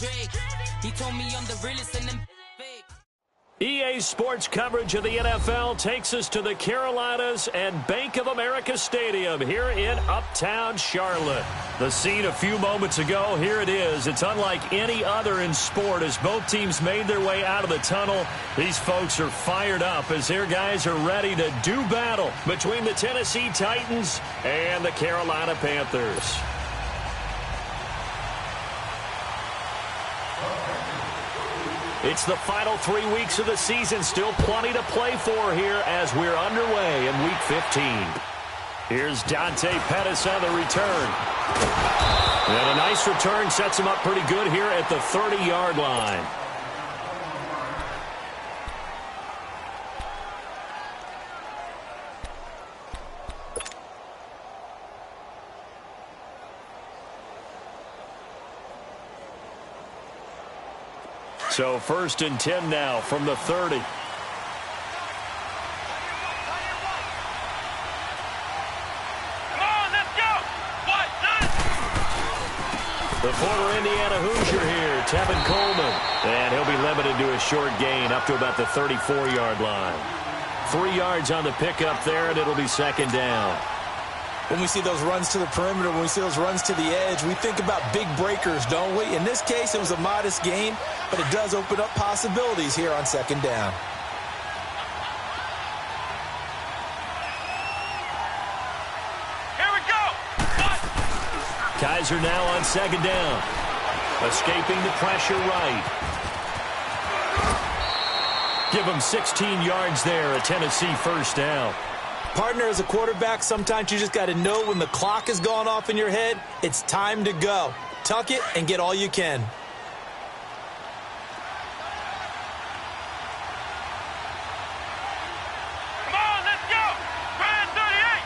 Drake. He told me I'm the realest and them fake. EA Sports coverage of the NFL takes us to the Carolinas and Bank of America Stadium here in Uptown Charlotte. The scene a few moments ago, here it is. It's unlike any other in sport as both teams made their way out of the tunnel. These folks are fired up as their guys are ready to do battle between the Tennessee Titans and the Carolina Panthers. It's the final 3 weeks of the season. Still plenty to play for here as we're underway in Week 15. Here's Dante Pettis on the return. And a nice return sets him up pretty good here at the 30-yard line. So 1st and 10 now from the 30. Come on, let's go! The former Indiana Hoosier here, Tevin Coleman. And he'll be limited to a short gain up to about the 34-yard line. 3 yards on the pickup there, and it'll be 2nd down. When we see those runs to the perimeter, when we see those runs to the edge, we think about big breakers, don't we? In this case, it was a modest gain, but it does open up possibilities here on 2nd down. Here we go! Kaiser now on 2nd down. Escaping the pressure right. Give him 16 yards there, a Tennessee 1st down. Partner, as a quarterback, sometimes you just got to know when the clock has gone off in your head, it's time to go. Tuck it and get all you can. Come on, let's go! Try 38!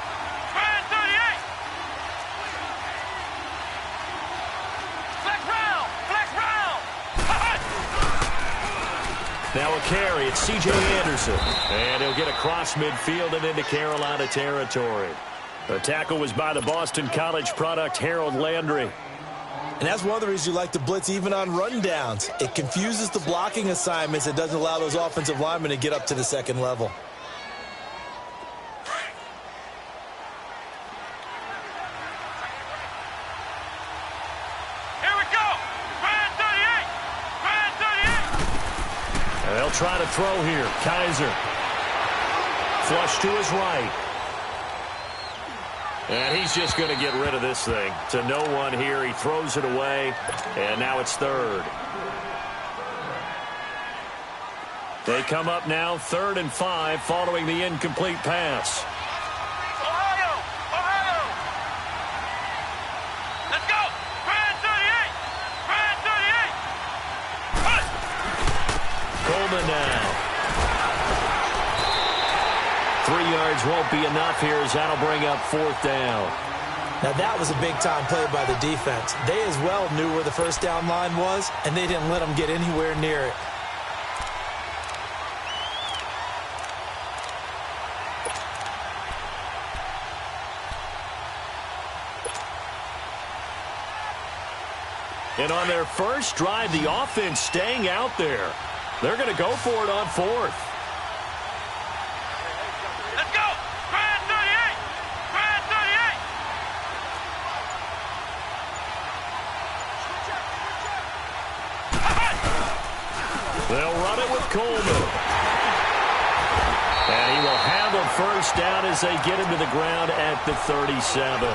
Try 38! Flex round! Flex round! Now a carry, it's C.J. Anderson. And he'll get across midfield and into Carolina territory. The tackle was by the Boston College product, Harold Landry. And that's one of the reasons you like to blitz even on rundowns. It confuses the blocking assignments. It doesn't allow those offensive linemen to get up to the 2nd level. Here we go! Try 38! Try 38! And they'll try to throw here. Kaiser. Flush to his right. And he's just going to get rid of this thing. To no one here. He throws it away. And now it's 3rd. They come up now 3rd and 5 following the incomplete pass. Ohio! Ohio! Let's go! Try 38! Try 38! Coleman now. 3 yards won't be enough here as that'll bring up 4th down. Now that was a big-time play by the defense. They as well knew where the 1st down line was, and they didn't let them get anywhere near it. And on their first drive, the offense staying out there. They're going to go for it on 4th. Let's go! Try 38! Try 38! They'll run it with Coleman. And he will have a 1st down as they get him to the ground at the 37.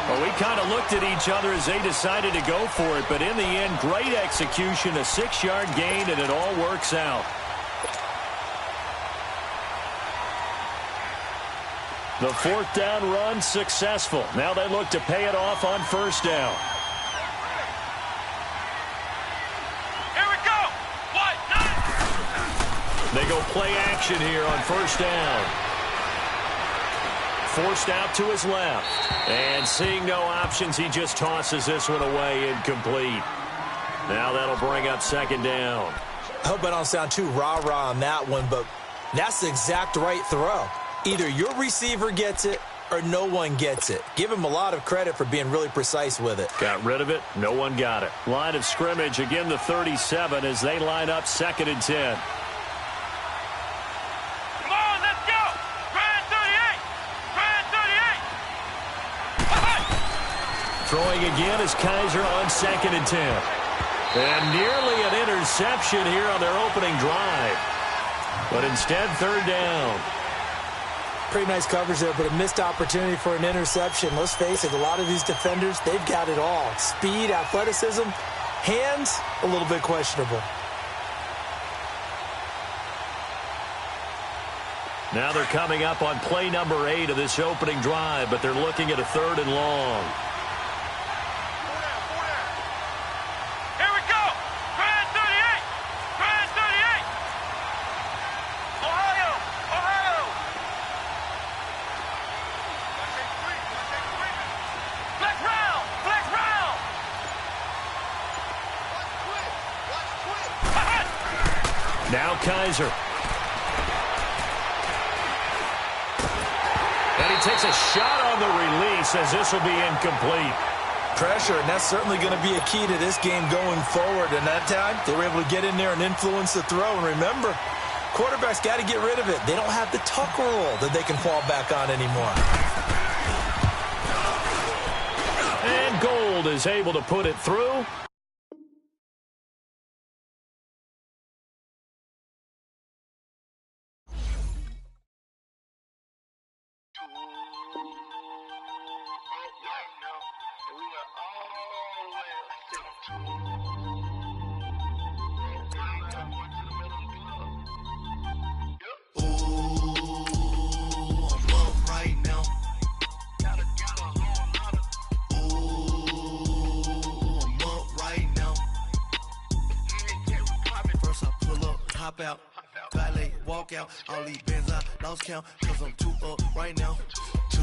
Well, we kind of looked at each other as they decided to go for it, but in the end, great execution, a 6-yard gain, and it all works out. The 4th down run successful. Now they look to pay it off on 1st down. Here we go! What? They go play action here on 1st down. Forced out to his left. And seeing no options, he just tosses this one away incomplete. Now that'll bring up 2nd down. I hope I don't sound too rah-rah on that one, but that's the exact right throw. Either your receiver gets it or no one gets it. Give him a lot of credit for being really precise with it. Got rid of it. No one got it. Line of scrimmage, again the 37 as they line up 2nd and 10. Come on, let's go. Grand 38. Grand 38. Throwing again is Kaiser on 2nd and 10. And nearly an interception here on their opening drive. But instead, 3rd down. Pretty nice coverage there, but a missed opportunity for an interception. Let's face it, a lot of these defenders, they've got it all. Speed, athleticism, hands, a little bit questionable. Now they're coming up on play number 8 of this opening drive, but they're looking at a 3rd and long. Here we go. Grand 38. Grand 38. Ohio. Ohio. Flex round. Flex round. Now Kaiser. And he takes a shot on the release as this will be incomplete. Pressure, and that's certainly going to be a key to this game going forward. And that time, they were able to get in there and influence the throw. And remember, quarterbacks got to get rid of it. They don't have the tuck rule that they can fall back on anymore. And Gold is able to put it through. Out, valet, walk out, all these bins I lost count, cause I'm 2 up right now, 2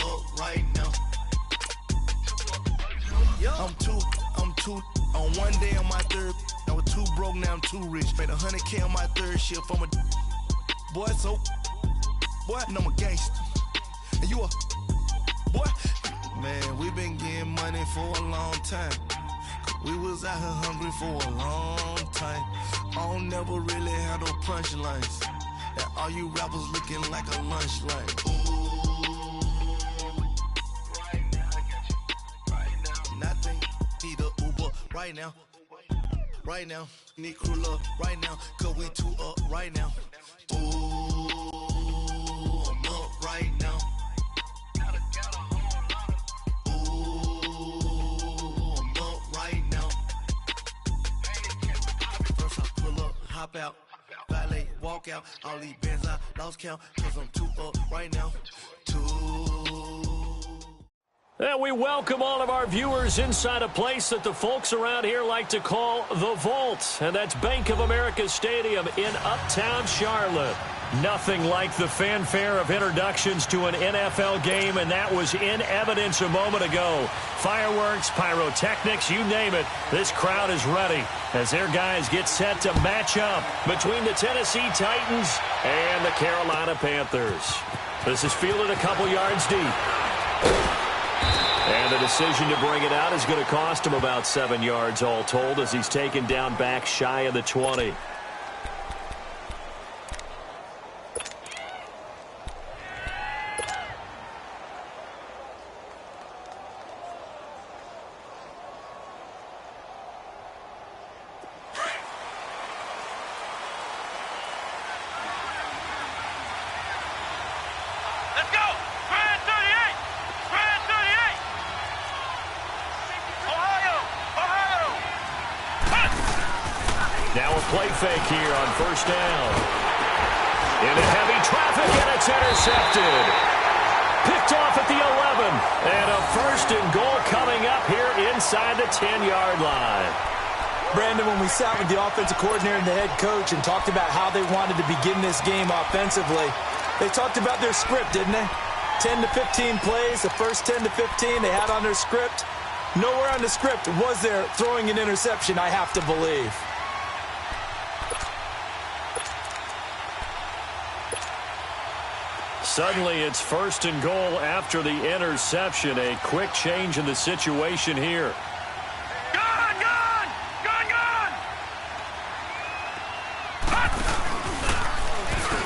up right now, I'm two, on one day on my 3rd, I was 2 broke, now I'm 2 rich, made 100K on my 3rd shift, I'm a boy, so, boy, and I'm a gangster, and you a, boy, man, we been getting money for a long time. We was out here hungry for a long time. I don't never really have no punchlines. And all you rappers looking like a lunch line. Right now, I got you. Right now. Nothing. Need a Uber right now. Right now. Need crew love right now. Cause we 2 up right now. Ooh, I'm up right now. Hop out, valet, walk out, all these bins I lost count, cause I'm 2 up right now, 2. And we welcome all of our viewers inside a place that the folks around here like to call the Vault, and that's Bank of America Stadium in Uptown Charlotte. Nothing like the fanfare of introductions to an NFL game, and that was in evidence a moment ago. Fireworks, pyrotechnics, you name it, this crowd is ready as their guys get set to match up between the Tennessee Titans and the Carolina Panthers. This is fielded a couple yards deep. And the decision to bring it out is going to cost him about 7 yards all told as he's taken down back shy of the 20. Let's go. Grand 38. Grand 38. Ohio. Ohio. Now a play fake here on 1st down. Into heavy traffic, and it's intercepted. Picked off at the 11. And a 1st and goal coming up here inside the 10-yard line. Brandon, when we sat with the offensive coordinator and the head coach and talked about how they wanted to begin this game offensively, they talked about their script, didn't they? 10 to 15 plays, the first 10 to 15 they had on their script. Nowhere on the script was there throwing an interception, I have to believe. Suddenly it's 1st and goal after the interception. A quick change in the situation here. Gun! Gun! Gun! Gun!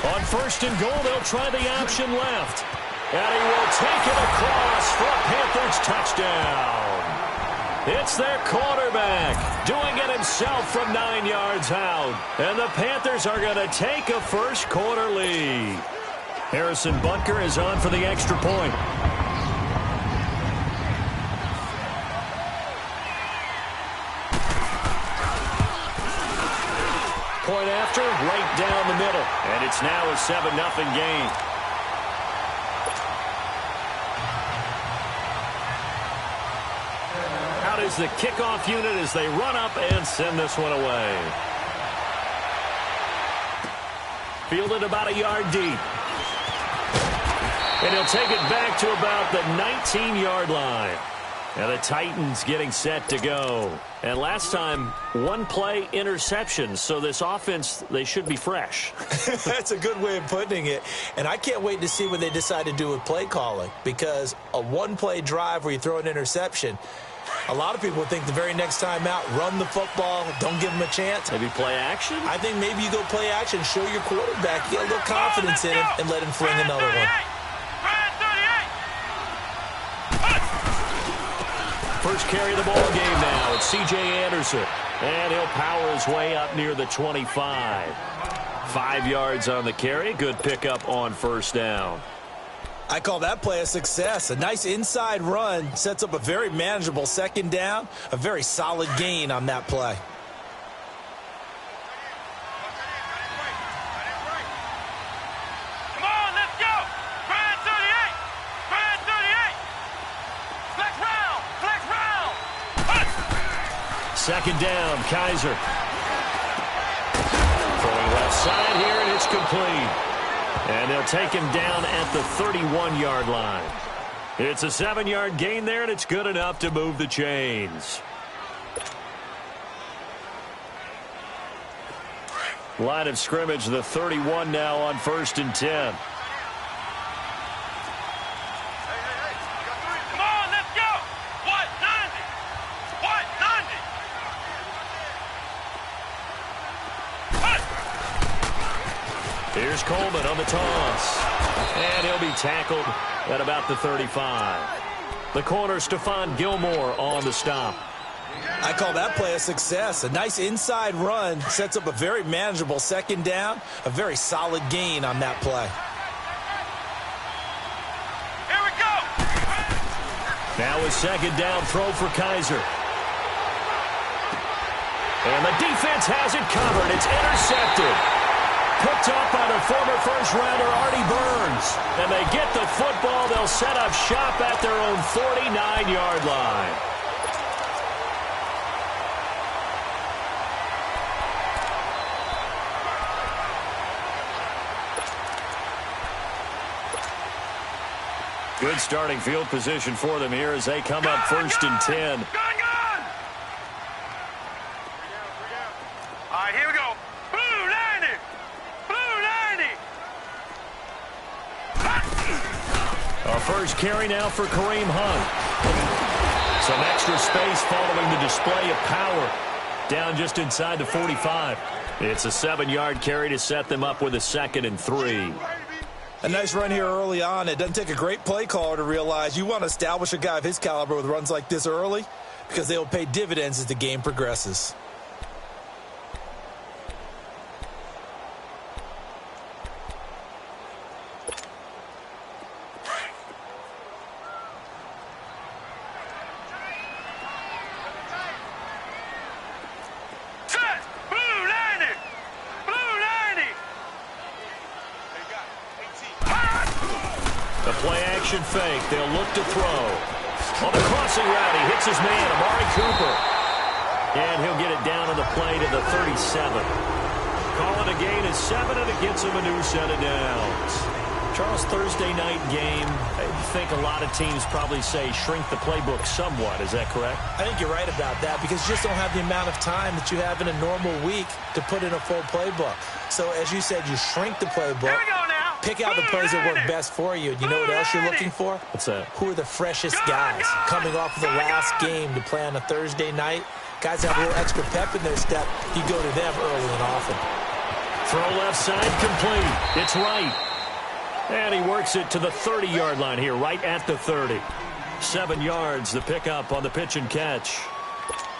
On 1st and goal, they'll try the option left. And he will take it across for a Panthers touchdown. It's their quarterback doing it himself from 9 yards out. And the Panthers are going to take a first quarter lead. Harrison Butker is on for the extra point. Point after, right down the middle. And it's now a 7-0 game. Out is the kickoff unit as they run up and send this one away. Fielded about a yard deep. And he'll take it back to about the 19-yard line. And the Titans getting set to go. And last time, one play interception. So this offense, they should be fresh. That's a good way of putting it. And I can't wait to see what they decide to do with play calling. Because a one-play drive where you throw an interception, a lot of people think the very next time out, run the football, don't give them a chance. Maybe play action? I think maybe you go play action, show your quarterback, get a little confidence in him, and let him fling another one. First carry of the ball game now. It's C.J. Anderson. And he'll power his way up near the 25. 5 yards on the carry. Good pickup on first down. I call that play a success. A nice inside run sets up a very manageable second down. A very solid gain on that play. Come on, let's go! Brand 38! Brand 38! Flex round! Flex round! Second down, Kaiser. Throwing left side here, and it's complete. And they'll take him down at the 31-yard line. It's a 7-yard gain there, and it's good enough to move the chains. Line of scrimmage, the 31 now on 1st and 10. Come on, let's go! What? 90! What? 90! Here's Coleman on the toss. And he'll be tackled at about the 35. The corner, Stephon Gilmore on the stop. I call that play a success. A nice inside run sets up a very manageable second down. A very solid gain on that play. Here we go! Now a second down throw for Kaiser. And the defense has it covered. It's intercepted. Picked up by the former first-rounder Artie Burns. And they get the football. They'll set up shop at their own 49-yard line. Good starting field position for them here as they come up 1st and 10. Gun! All right, here we go. Blue 90! Blue 90! A first carry now for Kareem Hunt. Some extra space following the display of power. Down just inside the 45. It's a 7-yard carry to set them up with a 2nd and 3. A nice run here early on. It doesn't take a great play caller to realize you want to establish a guy of his caliber with runs like this early because they will pay dividends as the game progresses. Fake. They'll look to throw. On the crossing route, he hits his man, Amari Cooper. And he'll get it down on the play to the 37. Call it a gain of 7, and it gets him a new set of downs. Charles, Thursday night game, I think a lot of teams probably say shrink the playbook somewhat. Is that correct? I think you're right about that because you just don't have the amount of time that you have in a normal week to put in a full playbook. So, as you said, you shrink the playbook. Here we go now. Pick out the plays that work best for you. And you know what else you're looking for? What's that? Who are the freshest guys coming off of the last game to play on a Thursday night? Guys have a little extra pep in their step. You go to them early and often. Throw left side complete. It's right. And he works it to the 30-yard line here, right at the 30. 7 yards, the pickup on the pitch and catch.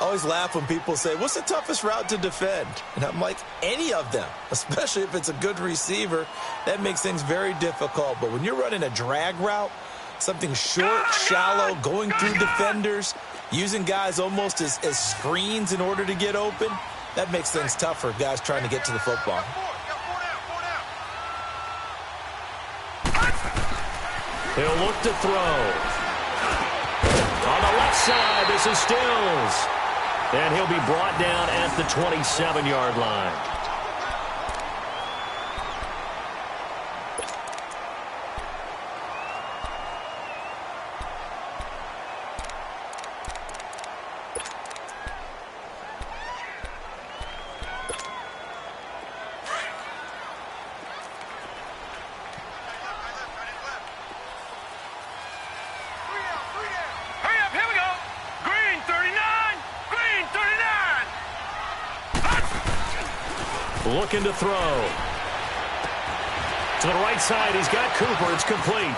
I always laugh when people say, what's the toughest route to defend? And I'm like, any of them, especially if it's a good receiver. That makes things very difficult. But when you're running a drag route, something short, shallow, going through defenders, using guys almost as screens in order to get open, that makes things tough for guys trying to get to the football. He'll look to throw. On the left side, this is Stills. And he'll be brought down at the 27-yard line. Looking to throw. To the right side, he's got Cooper. It's complete.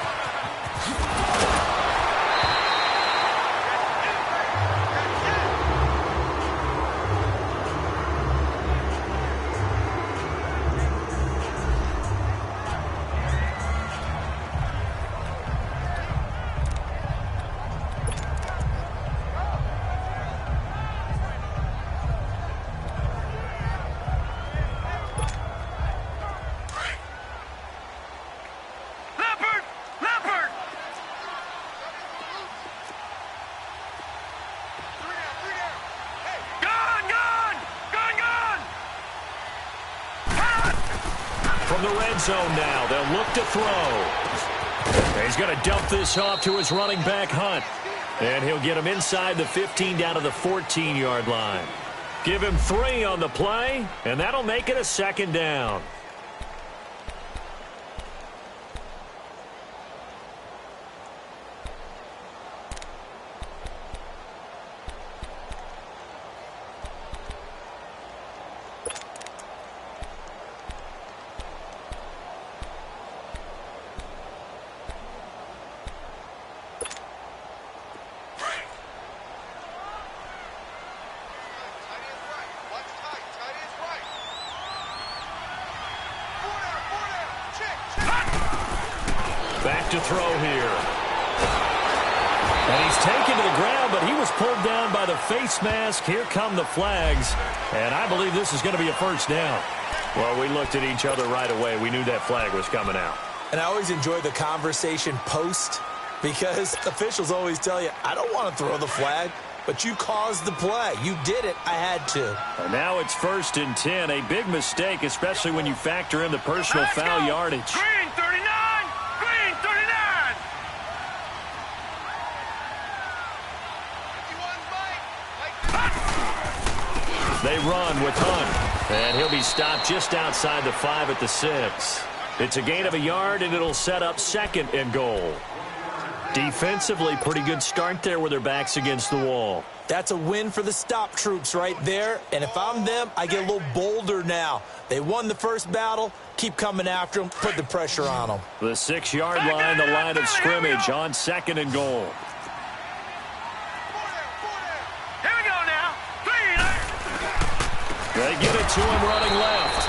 From the red zone now, they'll look to throw. He's going to dump this off to his running back, Hunt. And he'll get him inside the 15 down to the 14-yard line. Give him 3 on the play, and that'll make it a 2nd down. Back to throw here. And he's taken to the ground, but he was pulled down by the face mask. Here come the flags. And I believe this is going to be a 1st down. Well, we looked at each other right away. We knew that flag was coming out. And I always enjoy the conversation post because officials always tell you, I don't want to throw the flag, but you caused the play. You did it. I had to. And now it's 1st and 10. A big mistake, especially when you factor in the personal foul yardage. Green 39! Green 39! They run with Hunt, and he'll be stopped just outside the 5 at the 6. It's a gain of a yard, and it'll set up 2nd and goal. Defensively, pretty good start there with their backs against the wall. That's a win for the stop troops right there, and if I'm them, I get a little bolder now. They won the first battle. Keep coming after them. Put the pressure on them. The 6-yard line, the line of scrimmage on 2nd and goal. They get it to him running left.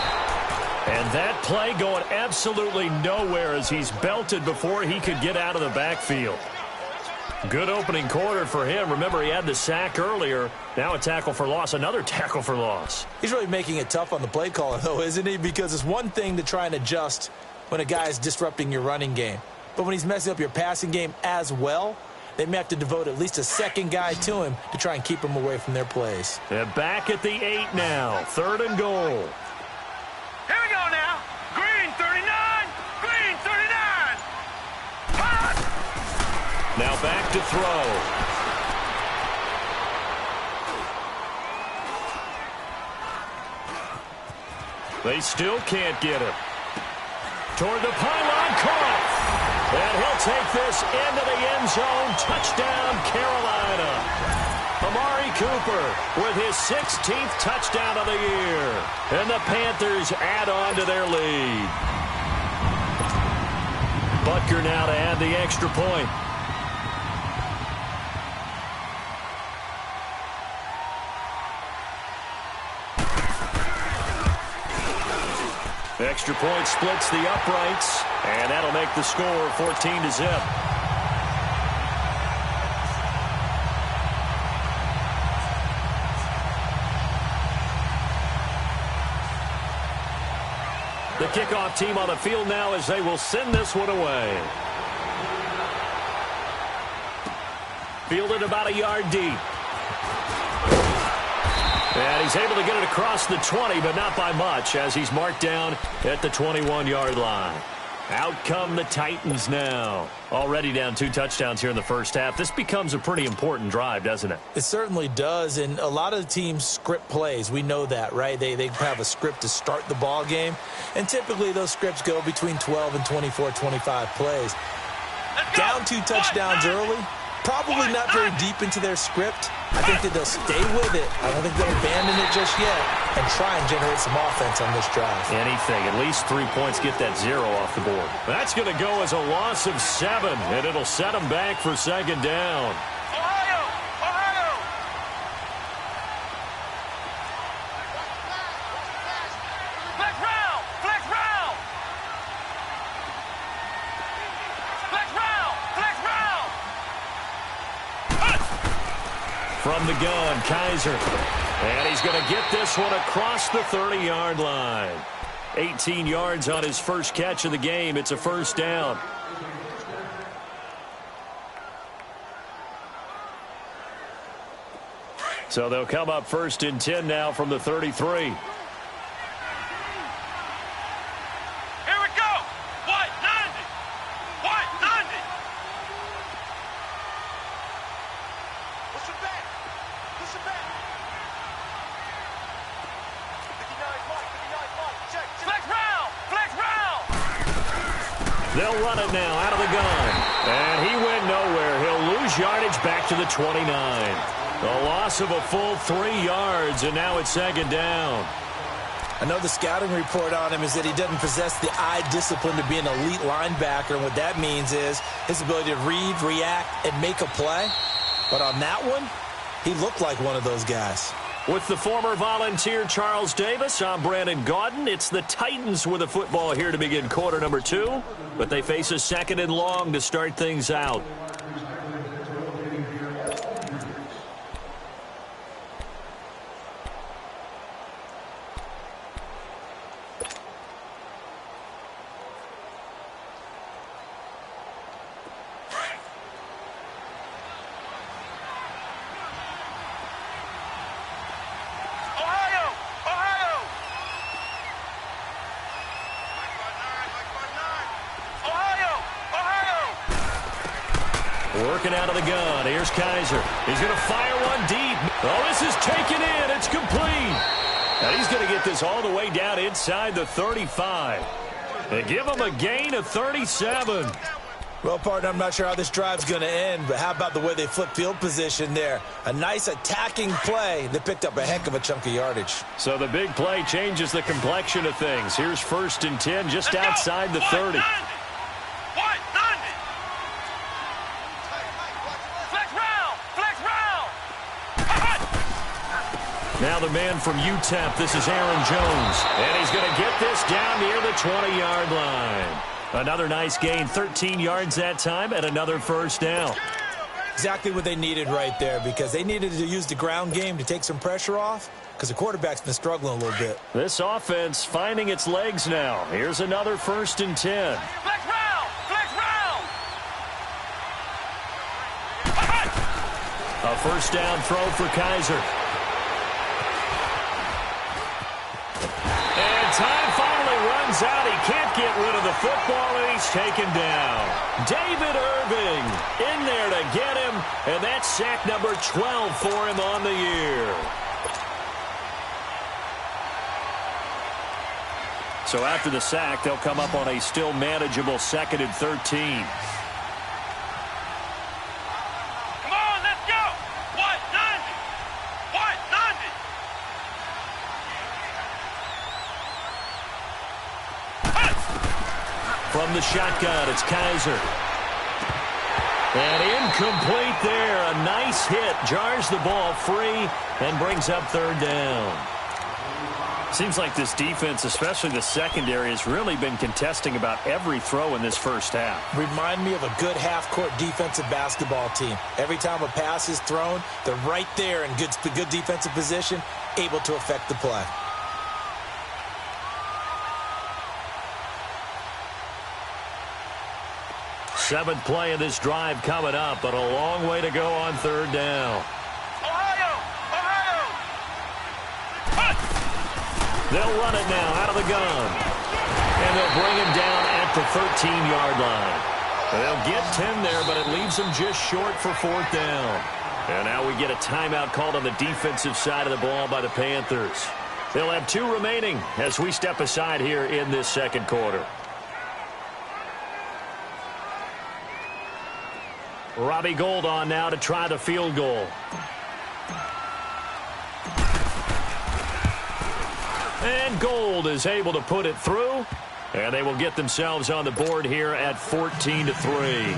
And that play going absolutely nowhere as he's belted before he could get out of the backfield. Good opening quarter for him. Remember, he had the sack earlier. Now a tackle for loss, another tackle for loss. He's really making it tough on the play caller, though, isn't he? Because it's one thing to try and adjust when a guy is disrupting your running game. But when he's messing up your passing game as well, they may have to devote at least a 2nd guy to him to try and keep him away from their plays. They're back at the 8 now. 3rd and goal. Here we go now. Green 39. Green 39. Hot. Now back to throw. They still can't get him. Toward the pylon, caught. And he'll take this into the end zone. Touchdown, Carolina. Amari Cooper with his 16th touchdown of the year. And the Panthers add on to their lead. Butker now to add the extra point. Extra point splits the uprights, and that'll make the score 14-0. The kickoff team on the field now as they will send this one away. Fielded about a yard deep. And he's able to get it across the 20, but not by much, as he's marked down at the 21-yard line. Out come the Titans now. Already down 2 touchdowns here in the first half. This becomes a pretty important drive, doesn't it? It certainly does, and a lot of the teams script plays. We know that, right? They have a script to start the ball game, and typically those scripts go between 12 and 24, 25 plays. Down 2 touchdowns early, probably not very deep into their script. I think that they'll stay with it. I don't think they'll abandon it just yet and try and generate some offense on this drive. Anything. At least 3 points, get that 0 off the board. That's going to go as a loss of 7, and it'll set them back for second down. Ohio! Ohio! Flex round! Flex round! Flex round! Flex round! From the gun, Kaiser. And he's going to get this one across the 30-yard line. 18 yards on his first catch of the game. It's a first down. So they'll come up 1st and 10 now from the 33. They'll run it now out of the gun. And he went nowhere. He'll lose yardage back to the 29. A loss of a full 3 yards, and now it's second down. I know the scouting report on him is that he doesn't possess the eye discipline to be an elite linebacker. And what that means is his ability to read, react, and make a play. But on that one, he looked like one of those guys. With the former Volunteer Charles Davis, I'm Brandon Gaudin. It's the Titans with the football here to begin quarter number 2. But they face a 2nd and long to start things out. Working out of the gun. Here's Kaiser. He's going to fire one deep. Oh, this is taken in. It's complete. And he's going to get this all the way down inside the 35. They give him a gain of 37. Well, partner, I'm not sure how this drive's going to end, but how about the way they flip field position there? A nice attacking play. They picked up a heck of a chunk of yardage. So the big play changes the complexion of things. Here's 1st and 10 just outside the 30. Now the man from UTEP, this is Aaron Jones. And he's going to get this down near the 20-yard line. Another nice gain, 13 yards that time, and another first down. Exactly what they needed right there, because they needed to use the ground game to take some pressure off, because the quarterback's been struggling a little bit. This offense finding its legs now. Here's another 1st and 10. Flex round! Flex round! A first down throw for Kaiser. Time finally runs out. He can't get rid of the football, and he's taken down. David Irving in there to get him, and that's sack number 12 for him on the year. So after the sack, they'll come up on a still manageable 2nd and 13. Come on, let's go. What? None. What? None. From the shotgun, it's Kaiser. And incomplete there. A nice hit. Jars the ball free and brings up 3rd down. Seems like this defense, especially the secondary, has really been contesting about every throw in this first half. Remind me of a good half-court defensive basketball team. Every time a pass is thrown, they're right there in good defensive position, able to affect the play. Seventh play of this drive coming up, but a long way to go on 3rd down. Ohio! They'll run it now out of the gun. And they'll bring him down at the 13-yard line. They'll get 10 there, but it leaves them just short for 4th down. And now we get a timeout called on the defensive side of the ball by the Panthers. They'll have 2 remaining as we step aside here in this 2nd quarter. Robbie Gould on now to try the field goal. And Gould is able to put it through. And they will get themselves on the board here at 14-3.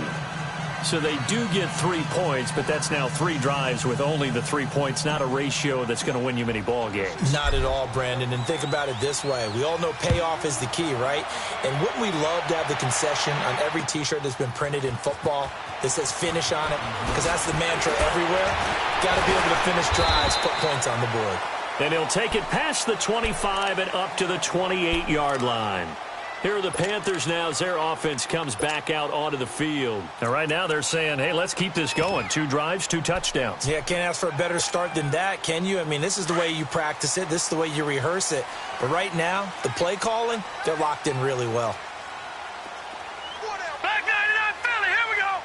So they do get 3 points, but that's now 3 drives with only the 3 points, not a ratio that's going to win you many ball games. Not at all, Brandon. And think about it this way. We all know payoff is the key, right? And wouldn't we love to have the concession on every T-shirt that's been printed in football that says finish on it? Because that's the mantra everywhere. Got to be able to finish drives, put points on the board. And he'll take it past the 25 and up to the 28-yard line. Here are the Panthers now as their offense comes back out onto the field. And right now they're saying, hey, let's keep this going. 2 drives, 2 touchdowns. Yeah, can't ask for a better start than that, can you? I mean, this is the way you practice it. This is the way you rehearse it. But right now, the play calling, they're locked in really well. Back 99 Philly, here we go.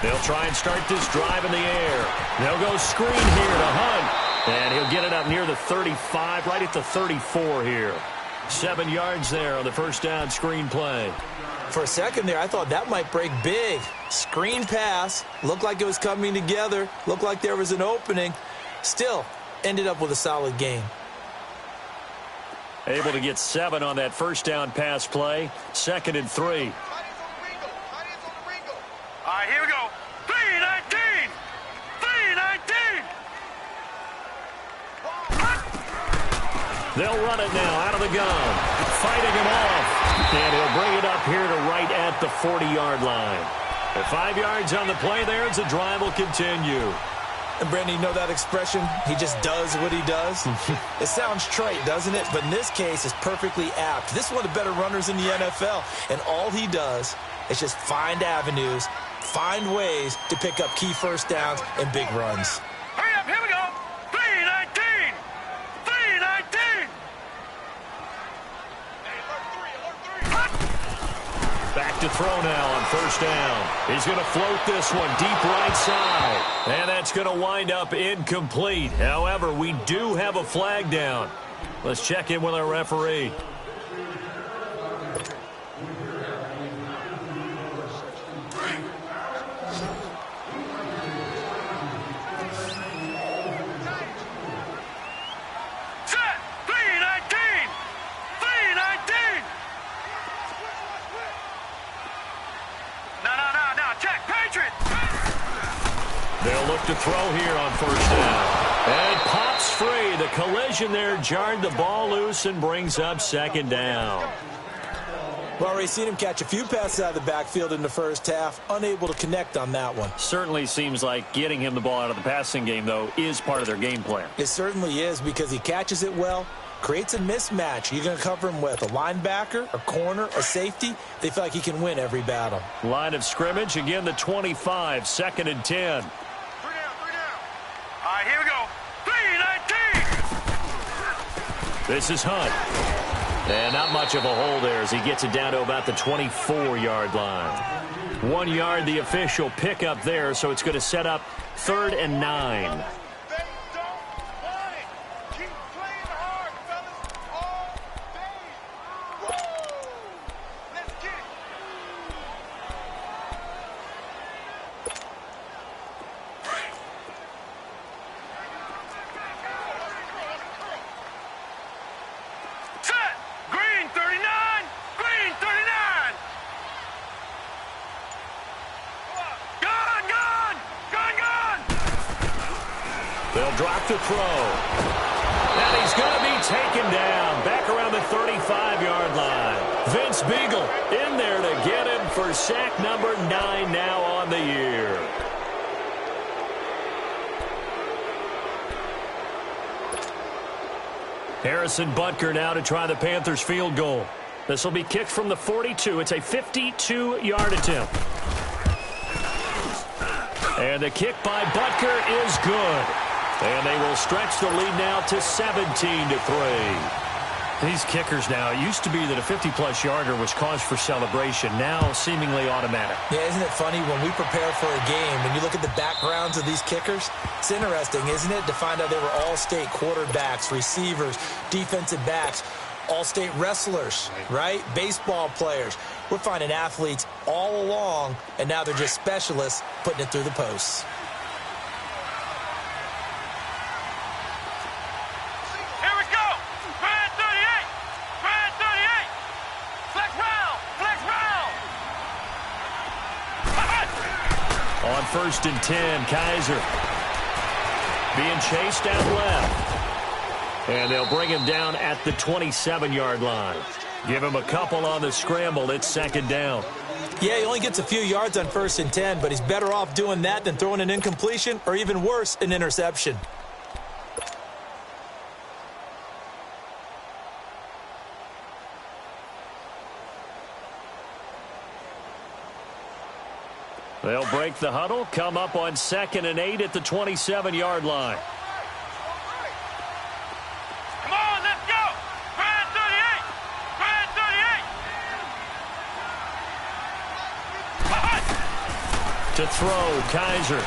They'll try and start this drive in the air. They'll go screen here to Hunt. And he'll get it up near the 35, right at the 34 here. 7 yards there on the first down screen play. For a second there, I thought that might break big. Screen pass. Looked like it was coming together. Looked like there was an opening. Still, ended up with a solid game. Able to get 7 on that first down pass play. 2nd and 3. All right, here we go. 3-19. 3-19. They'll run it now out of the gun. Fighting him off. And he'll bring it up here to right at the 40-yard line. At 5 yards on the play there, as the drive will continue. And Brandon, you know that expression? He just does what he does? It sounds trite, doesn't it? But in this case, it's perfectly apt. This is one of the better runners in the NFL. And all he does is just find avenues, find ways to pick up key first downs and big runs. Hurry up, here we go. 3-19. 3-19. Back to throw now on first down. He's going to float this one deep right side. And that's going to wind up incomplete. However, we do have a flag down. Let's check in with our referee. They'll look to throw here on first down. And pops free. The collision there jarred the ball loose and brings up 2nd down. Well, already seen him catch a few passes out of the backfield in the first half. Unable to connect on that one. Certainly seems like getting him the ball out of the passing game, though, is part of their game plan. It certainly is because he catches it well, creates a mismatch. You're going to cover him with a linebacker, a corner, a safety. They feel like he can win every battle. Line of scrimmage, again the 25, 2nd and 10. 3 down. All right, here we go. 3-19. This is Hunt. And not much of a hole there as he gets it down to about the 24-yard line. 1 yard, the official pickup there, so it's going to set up 3rd and 9. They'll drop to throw. And he's going to be taken down back around the 35-yard line. Vince Beagle in there to get him for sack number 9 now on the year. Harrison Butker now to try the Panthers field goal. This will be kicked from the 42. It's a 52-yard attempt. And the kick by Butker is good. And they will stretch the lead now to 17-3. These kickers now, it used to be that a 50-plus yarder was cause for celebration. Now seemingly automatic. Yeah, isn't it funny when we prepare for a game, when you look at the backgrounds of these kickers, it's interesting, isn't it, to find out they were all-state quarterbacks, receivers, defensive backs, all-state wrestlers, right? Baseball players. We're finding athletes all along, and now they're just specialists putting it through the posts. Here we go. Man 38. Man 38. Flex round. Flex round. On 1st and 10, Kaiser being chased out left. And they'll bring him down at the 27-yard line. Give him a couple on the scramble. It's 2nd down. Yeah, he only gets a few yards on 1st and 10, but he's better off doing that than throwing an incompletion or even worse, an interception. They'll break the huddle, come up on 2nd and 8 at the 27-yard line. Come on, let's go. Man 38. Man 38. To throw, Kaiser.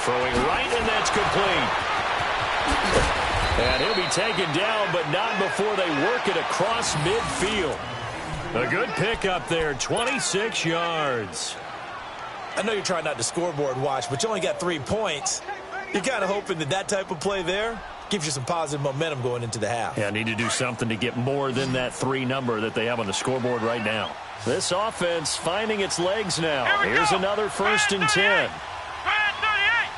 Throwing right, and that's complete. And he'll be taken down, but not before they work it across midfield. A good pickup there, 26 yards. I know you're trying not to scoreboard watch, but you only got 3 points. You're kind of hoping that that type of play there gives you some positive momentum going into the half. Yeah, need to do something to get more than that 3 number that they have on the scoreboard right now. This offense finding its legs now. Here's another 1st and 10. Man 38.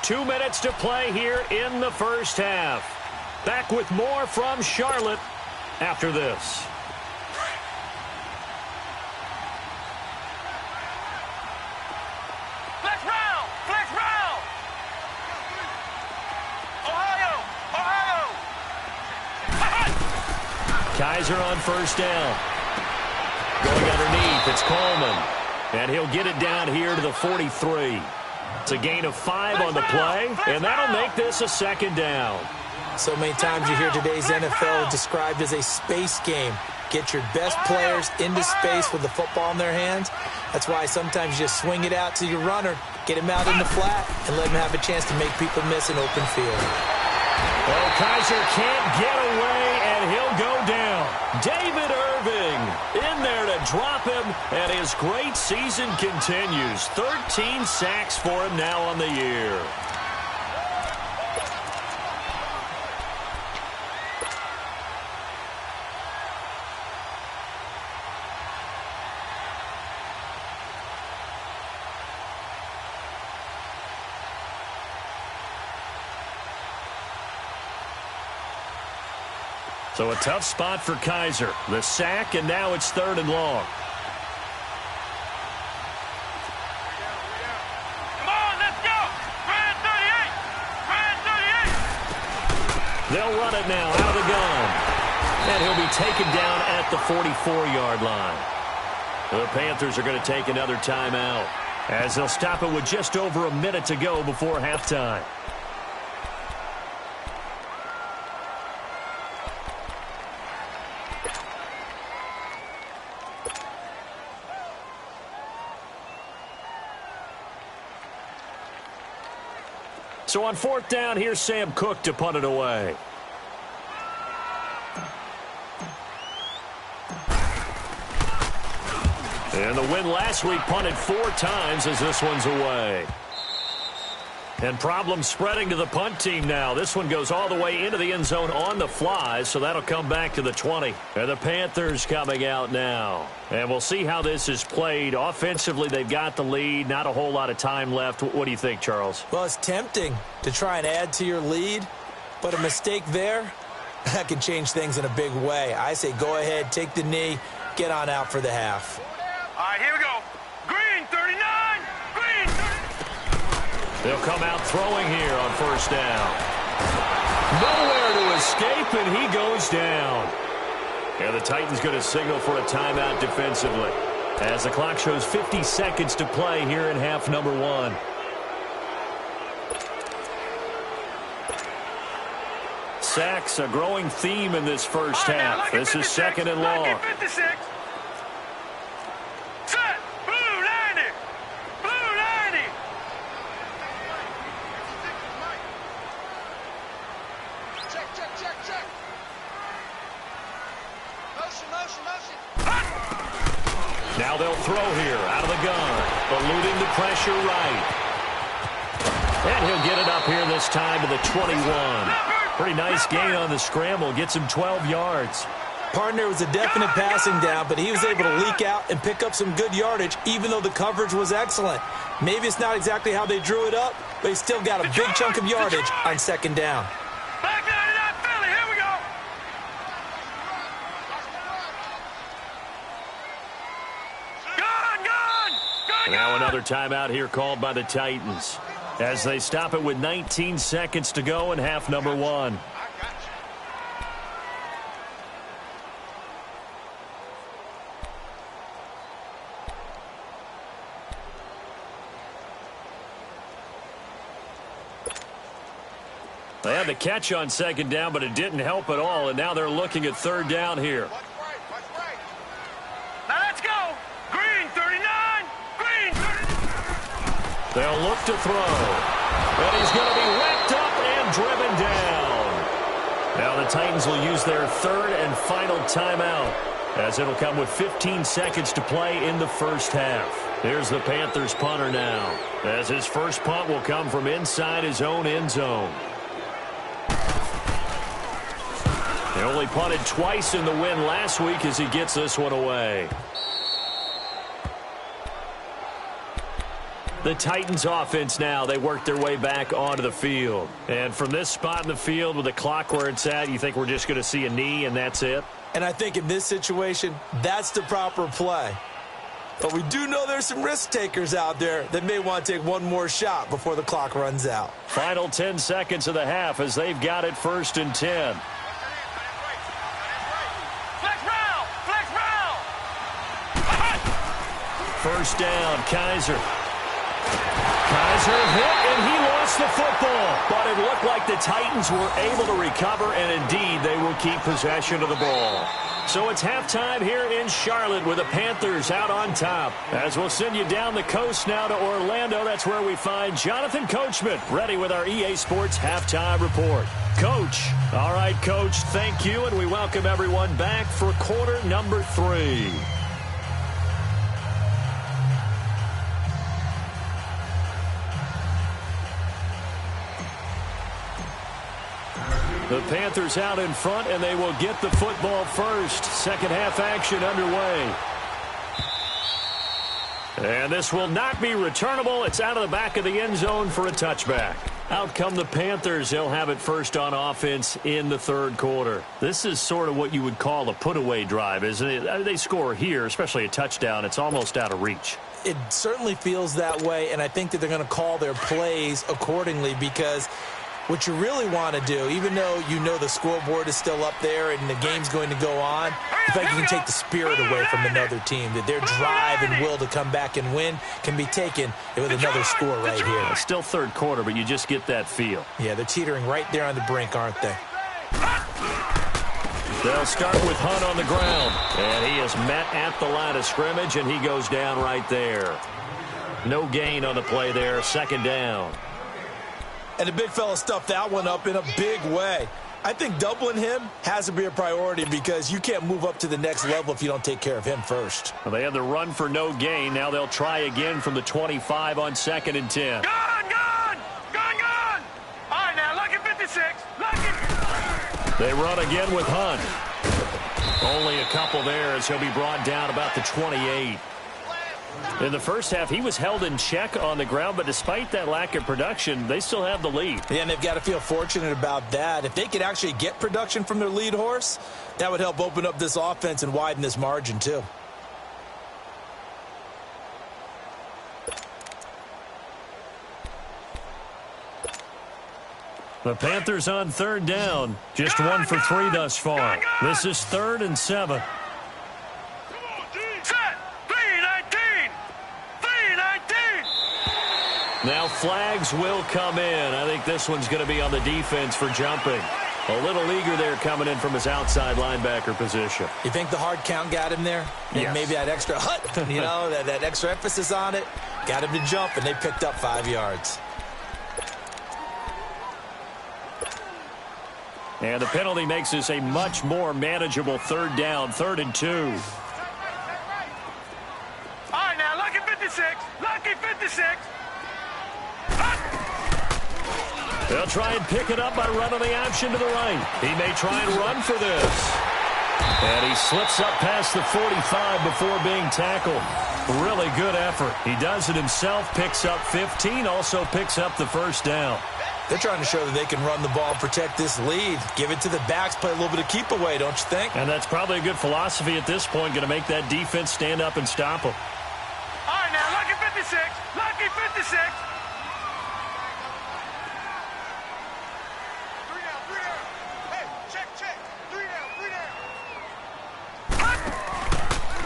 2 minutes to play here in the first half. Back with more from Charlotte after this. Flex round. Flex round. Ohio. Ohio. Kaiser on 1st down. Going underneath, it's Coleman. And he'll get it down here to the 43. It's a gain of 5 on the play, and that'll make this a 2nd down. So many times you hear today's NFL described as a space game. Get your best players into space with the football in their hands. That's why sometimes you just swing it out to your runner, get him out in the flat, and let him have a chance to make people miss an open field. Well, Kaiser can't get away, and he'll go down. David Irving in there to drop him, and his great season continues. 13 sacks for him now on the year. So a tough spot for Kaiser. The sack, and now it's 3rd and long. Come on, let's go. Man 38. Man 38. They'll run it now out of the gun. And he'll be taken down at the 44-yard line. The Panthers are going to take another timeout as they'll stop it with just over a minute to go before halftime. So on 4th down, here's Sam Cook to punt it away. And the win last week punted 4 times as this one's away. And problems spreading to the punt team now. This one goes all the way into the end zone on the fly, so that'll come back to the 20. And the Panthers coming out now. And we'll see how this is played. Offensively, they've got the lead. Not a whole lot of time left. What do you think, Charles? Well, it's tempting to try and add to your lead, but a mistake there, that can change things in a big way. I say go ahead, take the knee, get on out for the half. All right, here we go. Green 39. Green 39. They'll come out throwing here on first down. Nowhere to escape, and he goes down. And the Titans going to signal for a timeout defensively as the clock shows 50 seconds to play here in half number 1. Sacks, a growing theme in this first half. This is 2nd and long. 56. Set. Blue 90. Blue 90. Check. Motion. Now they'll throw here out of the gun. Eluding the pressure right. And he'll get it up here this time to the 21. Pretty nice gain on the scramble. Gets him 12 yards. Partner was a definite passing down, but he was able to leak out and pick up some good yardage, even though the coverage was excellent. Maybe it's not exactly how they drew it up, but he still got a big chunk of yardage on 2nd down. Back 99 Philly. Here we go. Gun. Now another timeout here called by the Titans as they stop it with 19 seconds to go in half number 1. They had the catch on 2nd down, but it didn't help at all, and now they're looking at 3rd down here. Now let's go. Green 39. Green 39. They'll look to throw. And he's going to be wrapped up and driven down. Now the Titans will use their 3rd and final timeout as it'll come with 15 seconds to play in the first half. Here's the Panthers punter now as his first punt will come from inside his own end zone. He only punted twice in the win last week as he gets this one away. The Titans offense now, they work their way back onto the field. And from this spot in the field with the clock where it's at, you think we're just going to see a knee and that's it? And I think in this situation, that's the proper play. But we do know there's some risk takers out there that may want to take one more shot before the clock runs out. Final 10 seconds of the half as they've got it 1st and 10. First down, Kaiser. Kaiser hit, and he lost the football. But it looked like the Titans were able to recover, and indeed, they will keep possession of the ball. So it's halftime here in Charlotte with the Panthers out on top. As we'll send you down the coast now to Orlando, that's where we find Jonathan Coachman ready with our EA Sports Halftime Report. Coach. All right, Coach, thank you, and we welcome everyone back for quarter number 3. The Panthers out in front, and they will get the football first. Second half action underway. And this will not be returnable. It's out of the back of the end zone for a touchback. Out come the Panthers. They'll have it first on offense in the 3rd quarter. This is sort of what you would call a put-away drive, isn't it? They score here, especially a touchdown. It's almost out of reach. It certainly feels that way, and I think that they're going to call their plays accordingly because what you really want to do, even though you know the scoreboard is still up there and the game's going to go on, the fact you can take the spirit away from another team, that their drive and will to come back and win can be taken with another score right here. It's still 3rd quarter, but you just get that feel. Yeah, they're teetering right there on the brink, aren't they? They'll start with Hunt on the ground, and he is met at the line of scrimmage, and he goes down right there. No gain on the play there, 2nd down. And the big fella stuffed that one up in a big way. I think doubling him has to be a priority because you can't move up to the next level if you don't take care of him first. Well, they had the run for no gain. Now they'll try again from the 25 on 2nd and 10. Gun! They run again with Hunt. Only a couple there as he'll be brought down about the 28. In the first half, he was held in check on the ground, but despite that lack of production, they still have the lead. Yeah, and they've got to feel fortunate about that. If they could actually get production from their lead horse, that would help open up this offense and widen this margin too. The Panthers on third down. Just 1 for 3 thus far. This is 3rd and 7. Set. 3-19. 3-19. Now flags will come in. I think this one's going to be on the defense for jumping. A little eager there coming in from his outside linebacker position. You think the hard count got him there? And yes. Maybe that extra that extra emphasis on it got him to jump, and they picked up 5 yards. And the penalty makes this a much more manageable 3rd down, 3rd and 2. All right, now, lucky 56. Lucky 56. They'll try and pick it up by running the option to the right. He may try and run for this. And he slips up past the 45 before being tackled. Really good effort. He does it himself, picks up 15, also picks up the 1st down. They're trying to show that they can run the ball and protect this lead. Give it to the backs, play a little bit of keep away, don't you think? And that's probably a good philosophy at this point, going to make that defense stand up and stop them. All right, now, lucky 56. Lucky 56. 3 down, 3 down. Hey, check. 3 down, 3 down.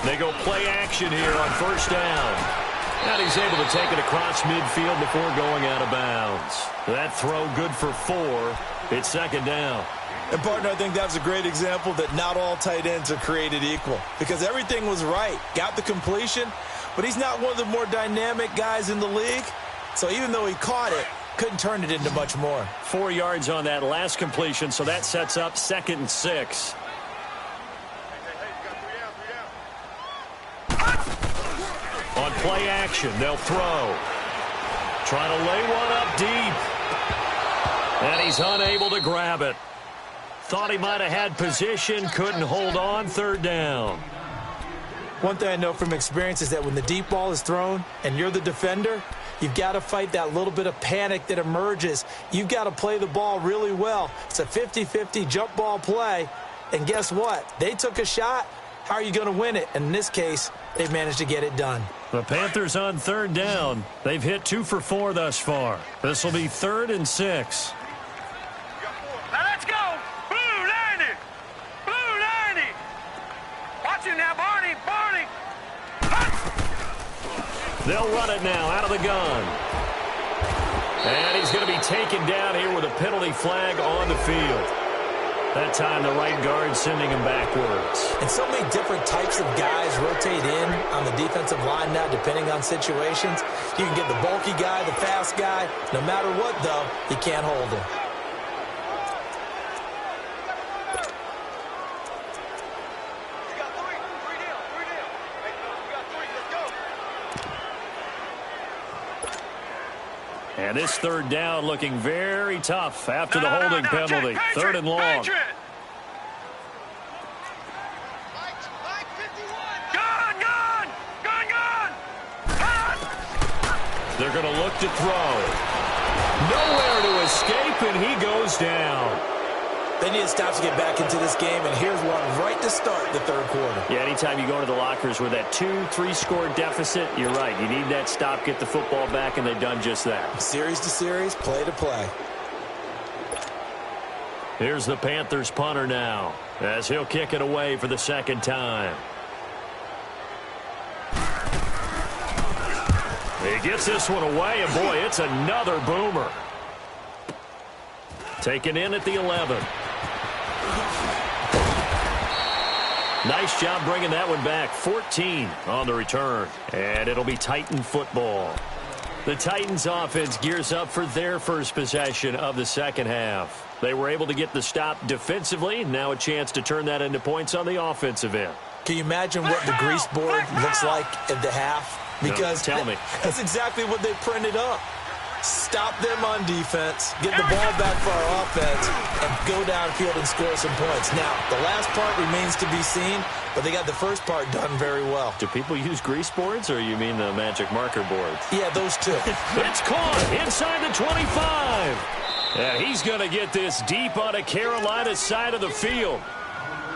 They go play action here on 1st down. And he's able to take it across midfield before going out of bounds. That throw good for 4. It's 2nd down. And, partner, I think that was a great example that not all tight ends are created equal. Because everything was right. Got the completion, but he's not one of the more dynamic guys in the league. So even though he caught it, couldn't turn it into much more. 4 yards on that last completion, so that sets up 2nd and 6. On play action, they'll throw. Trying to lay one up deep. And he's unable to grab it. Thought he might have had position, couldn't hold on, 3rd down. One thing I know from experience is that when the deep ball is thrown and you're the defender, you've got to fight that little bit of panic that emerges. You've got to play the ball really well. It's a 50-50 jump ball play. And guess what? They took a shot. How are you going to win it? And in this case, they've managed to get it done. The Panthers on 3rd down. They've hit 2 for 4 thus far. This will be 3rd and 6. Now let's go. Blue 90. Blue 90. Watch it now, Barney. Barney. They'll run it now out of the gun. And he's going to be taken down here with a penalty flag on the field. That time the right guard sending him backwards. And so many different types of guys rotate in on the defensive line now depending on situations. You can get the bulky guy, the fast guy. No matter what, though, you can't hold him. You got 3. 3 down. 3 down. Hey, you got 3. Let's go. And this 3rd down looking very tough after the holding penalty. 3rd and long. Gun. They're going to look to throw. Nowhere to escape, and he goes down. They need to stop to get back into this game, and here's one right to start the 3rd quarter. Yeah, anytime you go to the lockers with that 2-3 score deficit, you're right. You need that stop, get the football back, and they've done just that. Series to series, play to play. Here's the Panthers punter now, as he'll kick it away for the 2nd time. He gets this one away, and boy, it's another boomer. Taken in at the 11. Nice job bringing that one back. 14 on the return. And it'll be Titan football. The Titans offense gears up for their first possession of the 2nd half. They were able to get the stop defensively. Now a chance to turn that into points on the offensive end. Can you imagine what the grease board looks like at the half? Because no, tell me. That's exactly what they printed up. stop them on defense, get the ball back for our offense, and go downfield and score some points. Now, the last part remains to be seen, but they got the first part done very well. Do people use grease boards, or you mean the magic marker boards? Yeah, those two. It's caught inside the 25. And he's going to get this deep on a Carolina side of the field.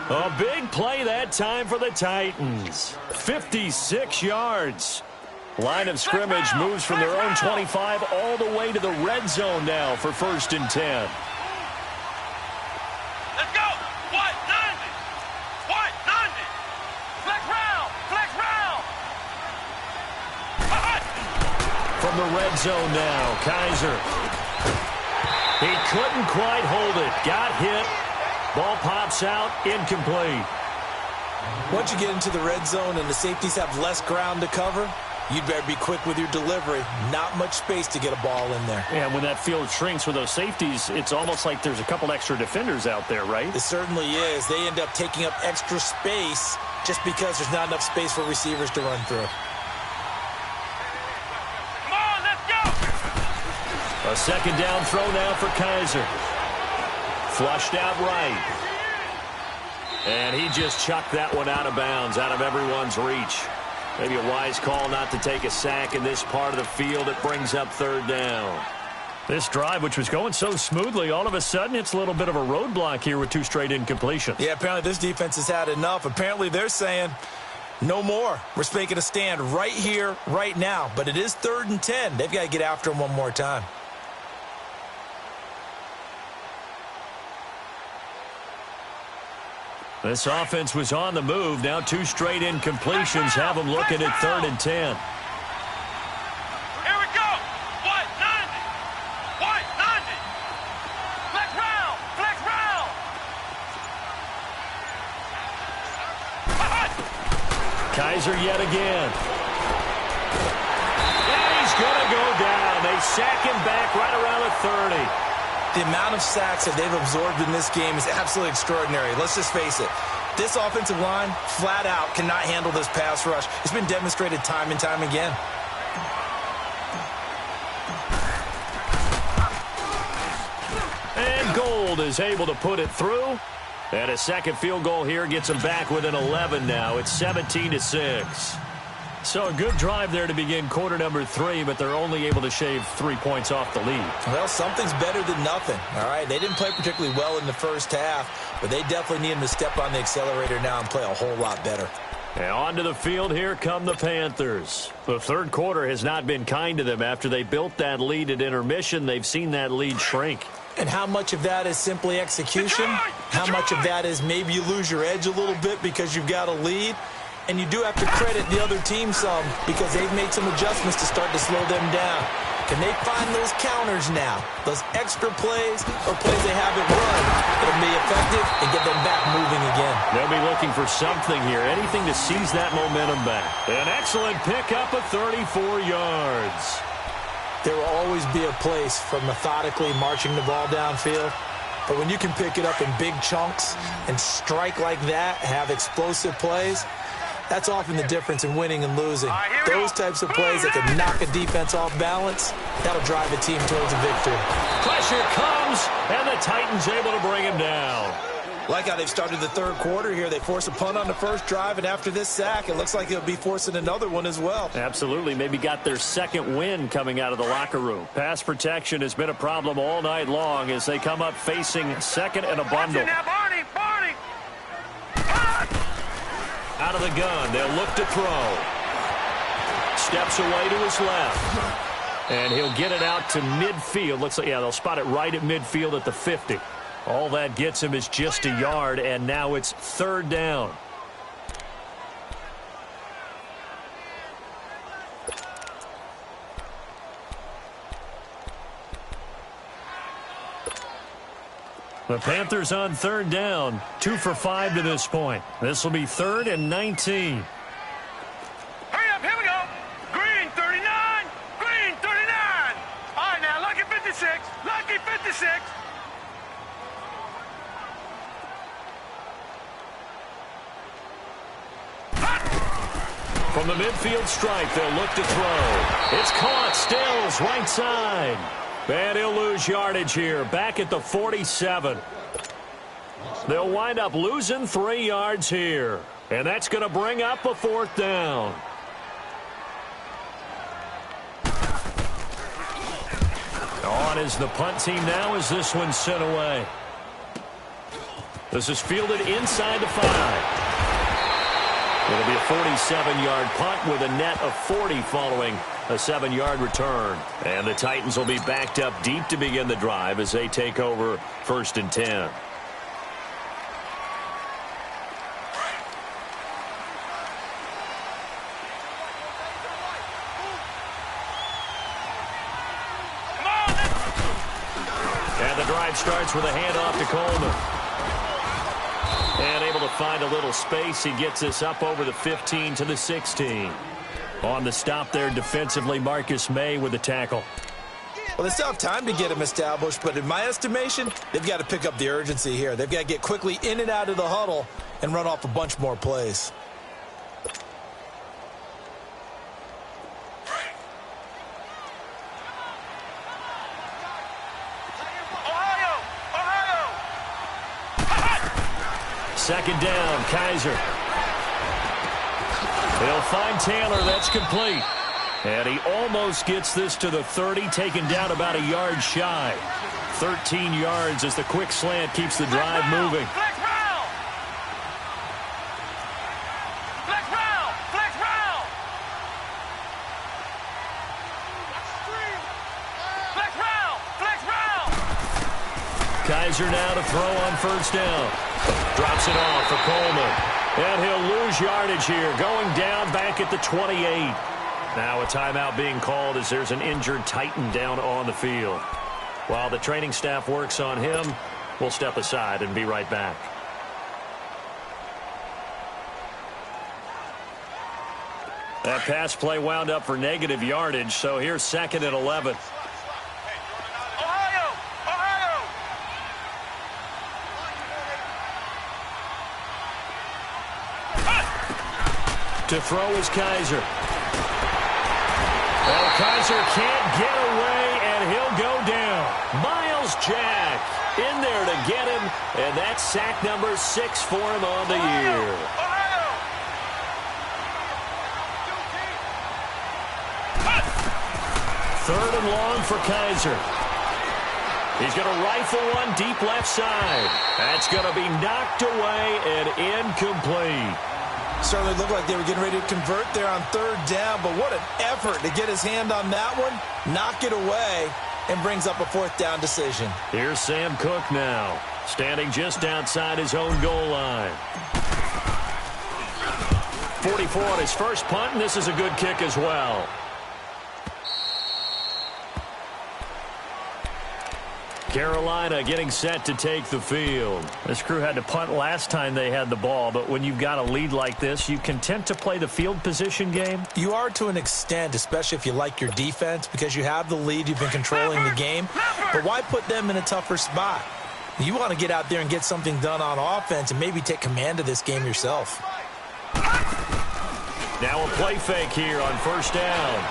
A big play that time for the Titans. 56 yards. Line of scrimmage moves from their own 25 all the way to the red zone now for 1st and 10. Let's go. What? 90. What? 90. Flex round. Flex round. From the red zone now, Kaiser. He couldn't quite hold it. Got hit. Ball pops out. Incomplete. Once you get into the red zone and the safeties have less ground to cover, you'd better be quick with your delivery. Not much space to get a ball in there. Yeah, when that field shrinks with those safeties, it's almost like there's a couple extra defenders out there, right? It certainly is. They end up taking up extra space just because there's not enough space for receivers to run through. Come on, let's go. A second down throw now for Kaiser. Flushed out right. And he just chucked that one out of bounds, out of everyone's reach. Maybe a wise call not to take a sack in this part of the field. It brings up 3rd down. This drive, which was going so smoothly, all of a sudden it's a little bit of a roadblock here with 2 straight incompletions. Yeah, apparently this defense has had enough. Apparently they're saying, no more. We're making a stand right here, right now. But it is 3rd and 10. They've got to get after him one more time. This offense was on the move. Now 2 straight incompletions have them looking at 3rd and 10. Here we go. What? 90. What? 90. Flex round. Flex round. Kaiser yet again. And he's going to go down. They sack him back right around the 30. The amount of sacks that they've absorbed in this game is absolutely extraordinary. Let's just face it. This offensive line, flat out, cannot handle this pass rush. It's been demonstrated time and time again. And Gold is able to put it through. And a second field goal here gets them back within 11 now. It's 17-6. So a good drive there to begin quarter number 3, but they're only able to shave 3 points off the lead. Well, something's better than nothing, all right? They didn't play particularly well in the first half, but they definitely need them to step on the accelerator now and play a whole lot better. And onto the field here come the Panthers. The 3rd quarter has not been kind to them. After they built that lead at intermission, they've seen that lead shrink. And how much of that is simply execution? How much of that is maybe you lose your edge a little bit because you've got a lead? And you do have to credit the other team some because they've made some adjustments to start to slow them down. Can they find those counters now, those extra plays or plays they haven't run that'll be effective and get them back moving again? They'll be looking for something here, anything to seize that momentum back. An excellent pickup of 34 yards. There will always be a place for methodically marching the ball downfield. But when you can pick it up in big chunks and strike like that, have explosive plays, that's often the difference in winning and losing. Those types of plays that can knock a defense off balance, that'll drive a team towards a victory. Pressure comes, and the Titans able to bring him down. Like how they've started the 3rd quarter here. They force a punt on the first drive, and after this sack, it looks like they'll be forcing another one as well. Absolutely. Maybe got their 2nd win coming out of the locker room. Pass protection has been a problem all night long as they come up facing 2nd and a bundle. Now, Barney. Out of the gun, they'll look to throw. Steps away to his left. And he'll get it out to midfield. Looks like, yeah, they'll spot it right at midfield at the 50. All that gets him is just a yard, and now it's 3rd down. The Panthers on 3rd down, 2 for 5 to this point. This will be 3rd and 19. Hurry up, here we go. Green 39, green 39. All right, now, lucky 56, lucky 56. From the midfield stripe, they'll look to throw. It's caught. Stills, right side. And he'll lose yardage here. Back at the 47. They'll wind up losing 3 yards here. And that's going to bring up a 4th down. On is the punt team now as this one's sent away. This is fielded inside the 5. It'll be a 47-yard punt with a net of 40 following a 7-yard return. And the Titans will be backed up deep to begin the drive as they take over 1st and 10. Starts with a handoff to Coleman. And able to find a little space. He gets this up over the 15 to the 16. On the stop there defensively, Marcus May with the tackle. Well, they still have time to get him established, but in my estimation, they've got to pick up the urgency here. They've got to get quickly in and out of the huddle and run off a bunch more plays. Second down, Kaiser. He'll find Taylor. That's complete. And he almost gets this to the 30, taken down about a yard shy. 13 yards as the quick slant keeps the drive moving. Flex round! Flex round! Flex round! Flex round! Flex round! Kaiser now to throw on 1st down. Drops it off for Coleman. And he'll lose yardage here, going down back at the 28. Now a timeout being called as there's an injured Titan down on the field. While the training staff works on him, we'll step aside and be right back. That pass play wound up for negative yardage, so here's 2nd and 11. To throw is Kaiser. Well, Kaiser can't get away, and he'll go down. Miles Jack in there to get him, and that's sack number 6 for him on the year. 3rd and long for Kaiser. He's going to rifle one deep left side. That's going to be knocked away and incomplete. Certainly looked like they were getting ready to convert there on 3rd down, but what an effort to get his hand on that one, knock it away, and brings up a 4th down decision. Here's Sam Cook now, standing just outside his own goal line. 44 on his first punt, and this is a good kick as well. Carolina getting set to take the field. This crew had to punt last time they had the ball, but when you've got a lead like this, you content to play the field position game? You are to an extent, especially if you like your defense, because you have the lead, you've been controlling the game. But why put them in a tougher spot? You want to get out there and get something done on offense and maybe take command of this game yourself. Now a play fake here on 1st down.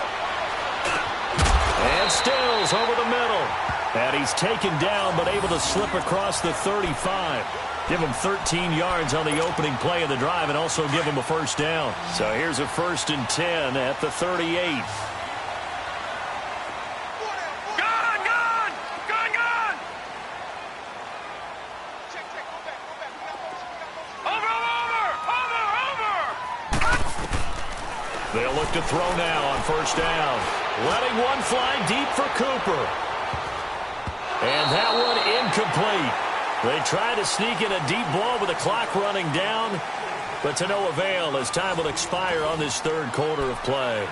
And Stills over the middle. And he's taken down but able to slip across the 35. Give him 13 yards on the opening play of the drive and also give him a 1st down. So here's a 1st and 10 at the 38. They'll look to throw now on 1st down. Letting one fly deep for Cooper. And that one incomplete. They try to sneak in a deep ball with the clock running down, but to no avail as time will expire on this 3rd quarter of play.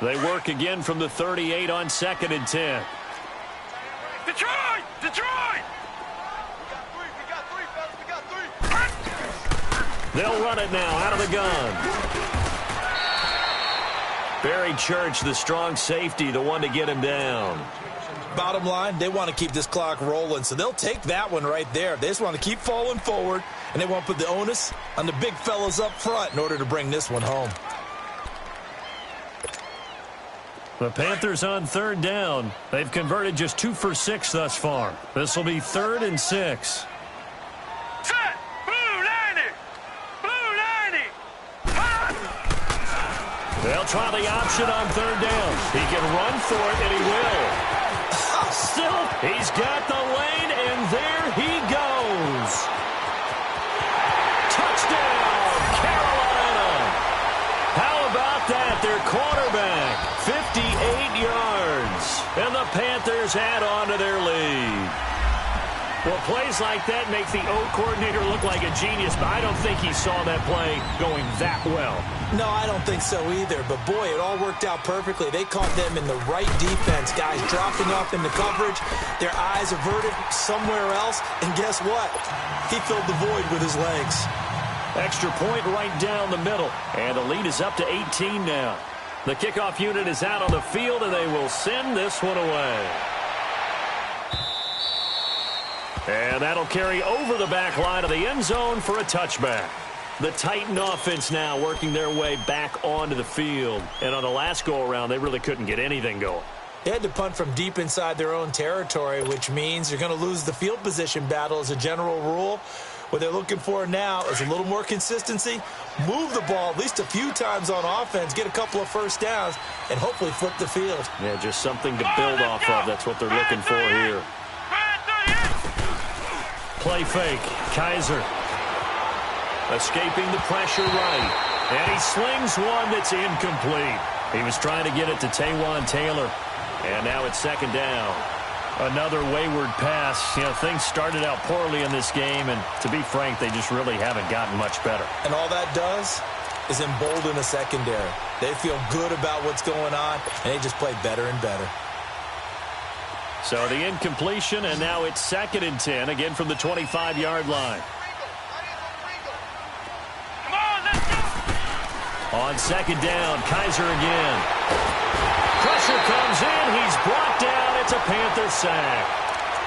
They work again from the 38 on 2nd and 10. Detroit! Detroit! They'll run it now out of the gun. Barry Church, the strong safety, the one to get him down. Bottom line, they want to keep this clock rolling, so they'll take that one right there. They just want to keep falling forward, and they want to put the onus on the big fellas up front in order to bring this one home. The Panthers on third down. They've converted just 2 for 6 thus far. This will be 3rd and 6. Set! Blue 90! Blue 90! They'll try the option on third down. He can run for it, and he will. Still, he's got the lane, and there he goes. Touchdown, Carolina. How about that? Their quarterback, 58 yards. And the Panthers add on to their lead. Well, plays like that make the O coordinator look like a genius, but I don't think he saw that play going that well. No, I don't think so either. But, boy, it all worked out perfectly. They caught them in the right defense. Guys dropping off into coverage, their eyes averted somewhere else. And guess what? He filled the void with his legs. Extra point right down the middle. And the lead is up to 18 now. The kickoff unit is out on the field, and they will send this one away. And that'll carry over the back line of the end zone for a touchback. The Titan offense now working their way back onto the field. And on the last go-around, they really couldn't get anything going. They had to punt from deep inside their own territory, which means you're going to lose the field position battle as a general rule. What they're looking for now is a little more consistency, move the ball at least a few times on offense, get a couple of first downs, and hopefully flip the field. Yeah, just something to build off of. That's what they're looking for here. Play fake. Kaiser escaping the pressure right. And he slings one that's incomplete. He was trying to get it to Taywan Taylor. And now it's 2nd down. Another wayward pass. You know, things started out poorly in this game, and to be frank, they just really haven't gotten much better. And all that does is embolden a secondary. They feel good about what's going on, and they just play better and better. So the incompletion, and now it's 2nd and 10, again from the 25-yard line. Come on, let's go! On 2nd down, Kaiser again. Pressure comes in. He's brought down. It's a Panther sack.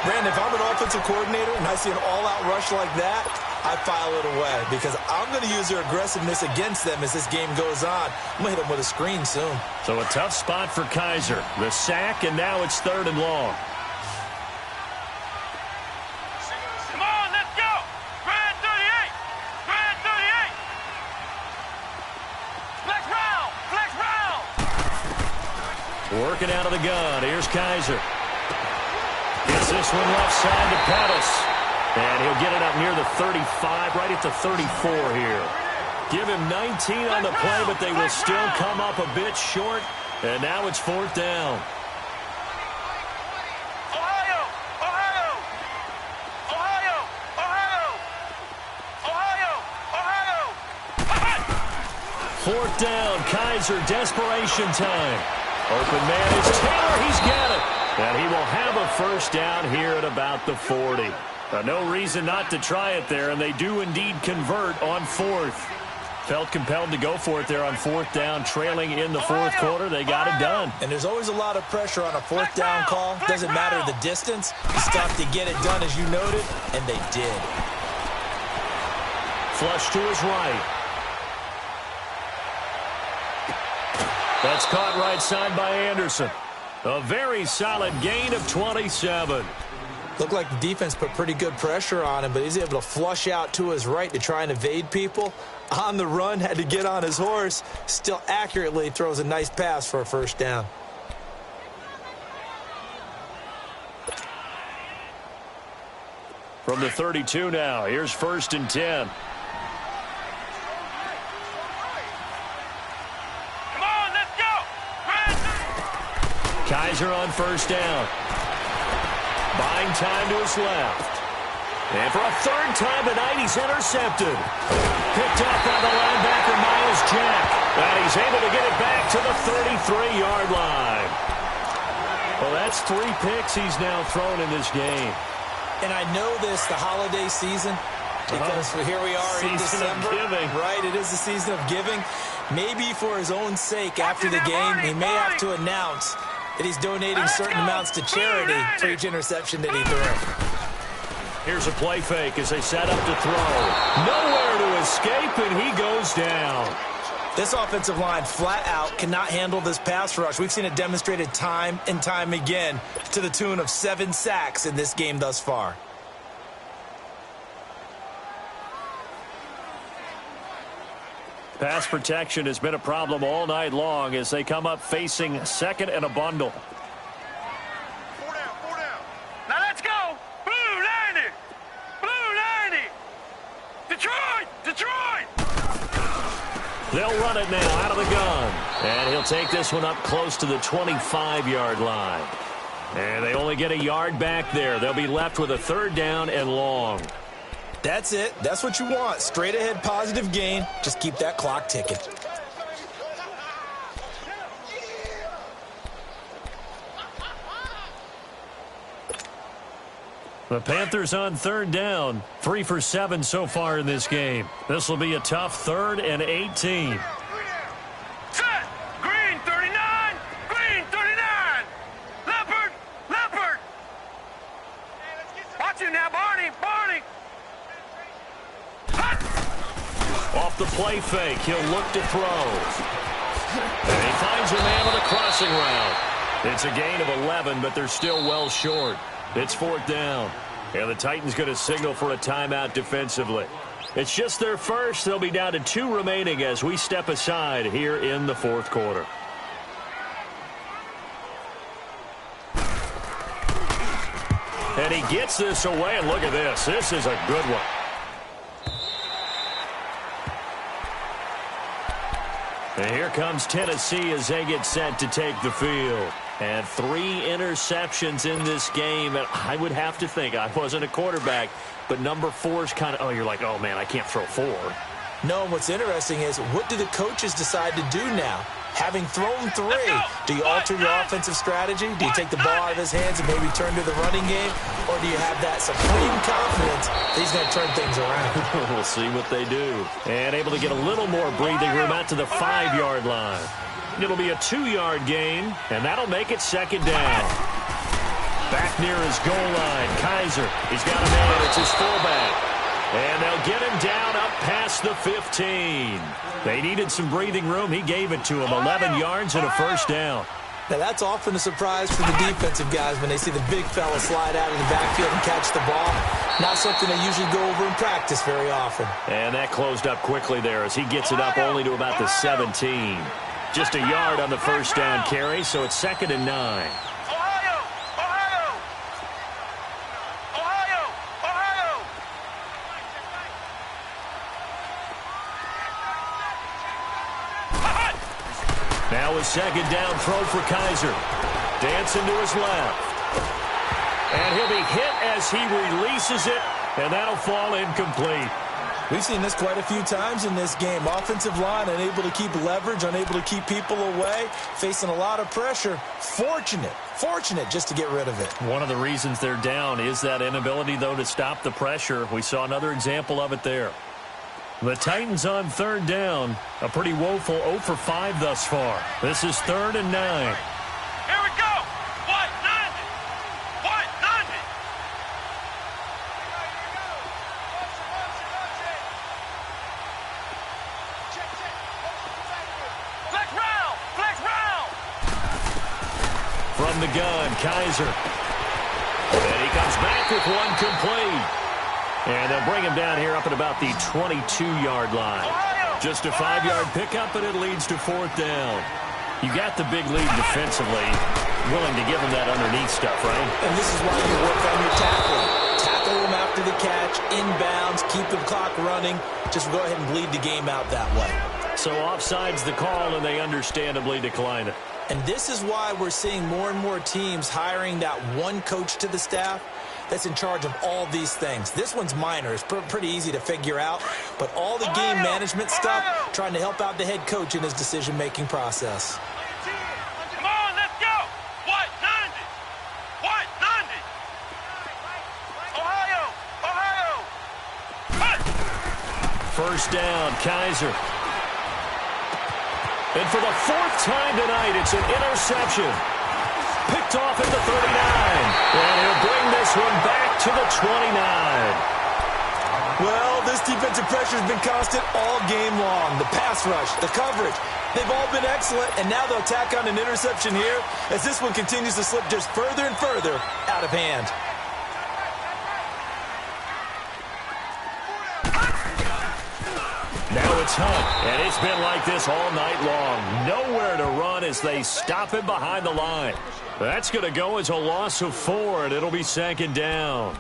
Brandon, if I'm an offensive coordinator and I see an all-out rush like that, I file it away because I'm going to use their aggressiveness against them as this game goes on. I'm going to hit them with a screen soon. So a tough spot for Kaiser. The sack, and now it's 3rd and long. Come on, let's go! Grand 38! Grand 38! Flex round! Flex round! Working out of the gun. Here's Kaiser. Gets this one left side to Pettis. And he'll get it up near the 35, right at the 34 here. Give him 19 on the play, but they will still come up a bit short. And now it's 4th down. Ohio! Ohio! Ohio! Ohio! Ohio! Ohio! 4th down. Kaiser, desperation time. Open man is Taylor. He's got it. And he will have a first down here at about the 40. No reason not to try it there, and they do indeed convert on 4th. Felt compelled to go for it there on 4th down, trailing in the 4th quarter. They got it done. And there's always a lot of pressure on a 4th down call. Doesn't matter the distance. It's tough to get it done, as you noted, and they did. Flush to his right. That's caught right side by Anderson. A very solid gain of 27. Looked like the defense put pretty good pressure on him, but he's able to flush out to his right to try and evade people. On the run, had to get on his horse. Still accurately throws a nice pass for a first down. From the 32 now, here's 1st and 10. Come on, let's go! Kaiser on 1st down. Buying time to his left. And for a 3rd time tonight, he's intercepted. Picked up by the linebacker, Miles Jack. And he's able to get it back to the 33-yard line. Well, that's 3 picks he's now thrown in this game. And I know this, the holiday season, because here we are in December. Season of giving. Right, it is the season of giving. Maybe for his own sake after the game, he may have to announce that he's donating certain amounts to charity for each interception that he threw. Here's a play fake as they set up to throw. Nowhere to escape, and he goes down. This offensive line flat out cannot handle this pass rush. We've seen it demonstrated time and time again to the tune of 7 sacks in this game thus far. Pass protection has been a problem all night long as they come up facing second and a bundle. 4 down, 4 down. Now let's go. Blue 90. Blue 90. Detroit, Detroit. They'll run it now out of the gun. And he'll take this one up close to the 25-yard line. And they only get a yard back there. They'll be left with a 3rd down and long. That's it. That's what you want. Straight ahead positive gain. Just keep that clock ticking. The Panthers on 3rd down. 3 for 7 so far in this game. This will be a tough 3rd and 18. Set. Green 39. Green 39. Leopard. Leopard. Watch you now, Barney. Barney. Off the play fake, he'll look to throw. And he finds a man on the crossing route. It's a gain of 11, but they're still well short. It's 4th down. And the Titans going to signal for a timeout defensively. It's just their first. They'll be down to 2 remaining as we step aside here in the 4th quarter. And he gets this away, and look at this. This is a good one. And here comes Tennessee as they get set to take the field. And 3 interceptions in this game. And I would have to think, I wasn't a quarterback, but number 4 is kind of, oh, you're like, oh, man, I can't throw 4. No, what's interesting is, what do the coaches decide to do now? Having thrown 3, do you alter your offensive strategy? Do you take the ball out of his hands and maybe turn to the running game? Or do you have that supreme confidence that he's going to turn things around? We'll see what they do. And able to get a little more breathing room out to the 5-yard line. It'll be a 2-yard gain, and that'll make it 2nd down. Back near his goal line, Kaiser. He's got a man. It's his fullback. And they'll get him down up past the 15. They needed some breathing room. He gave it to him. 11 yards and a 1st down. Now, that's often a surprise for the defensive guys when they see the big fella slide out of the backfield and catch the ball. Not something they usually go over in practice very often. And that closed up quickly there as he gets it up only to about the 17. Just a yard on the 1st down carry, so it's 2nd and 9. Now a 2nd down throw for Kaiser. Dancing to his left. And he'll be hit as he releases it, and that'll fall incomplete. We've seen this quite a few times in this game. Offensive line unable to keep leverage, unable to keep people away, facing a lot of pressure. Fortunate just to get rid of it. One of the reasons they're down is that inability, though, to stop the pressure. We saw another example of it there. The Titans on 3rd down. A pretty woeful 0 for 5 thus far. This is 3rd and 9. Here we go. White 90. White 90. Flex round. Flex round. From the gun, Kaiser. And he comes back with one complete. And they'll bring him down here up at about the 22-yard line. Just a 5-yard pickup, and it leads to 4th down. You got the big lead defensively. Willing to give him that underneath stuff, right? And this is why you work on your tackling. Tackle him after the catch, inbounds, keep the clock running. Just go ahead and bleed the game out that way. So offside's the call, and they understandably decline it. And this is why we're seeing more and more teams hiring that one coach to the staff that's in charge of all these things. This one's minor. It's pretty easy to figure out. But all the game management stuff, trying to help out the head coach in his decision-making process. Come on, let's go. White 90. White 90. Ohio. Ohio. 1st down, Kaiser. And for the fourth time tonight, it's an interception. Picked off at the 39. And he'll bring this one back to the 29. Well, this defensive pressure has been constant all game long. The pass rush, the coverage, they've all been excellent, and now they'll tack on an interception here as this one continues to slip just further and further out of hand. Now it's Hunt, and it's been like this all night long. Nowhere to run as they stop him behind the line. That's going to go as a loss of 4, and it'll be second down.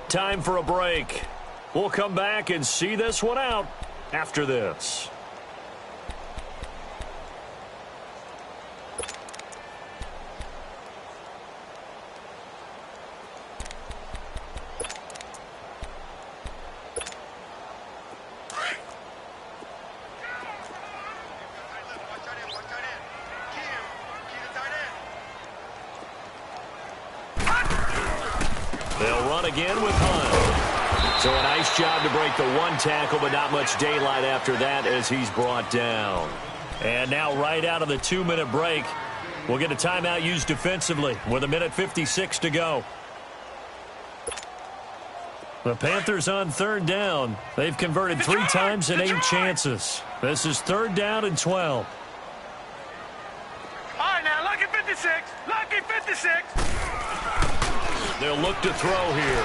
Time for a break. We'll come back and see this one out after this. They'll run again with Hunt. So a nice job to break the one tackle, but not much daylight after that as he's brought down. And now right out of the 2-minute break, we'll get a timeout used defensively with 1:56 to go. The Panthers on third down. They've converted 3 times in 8 chances. This is 3rd down and 12. All right, now, lucky 56. Lucky 56. They'll look to throw here.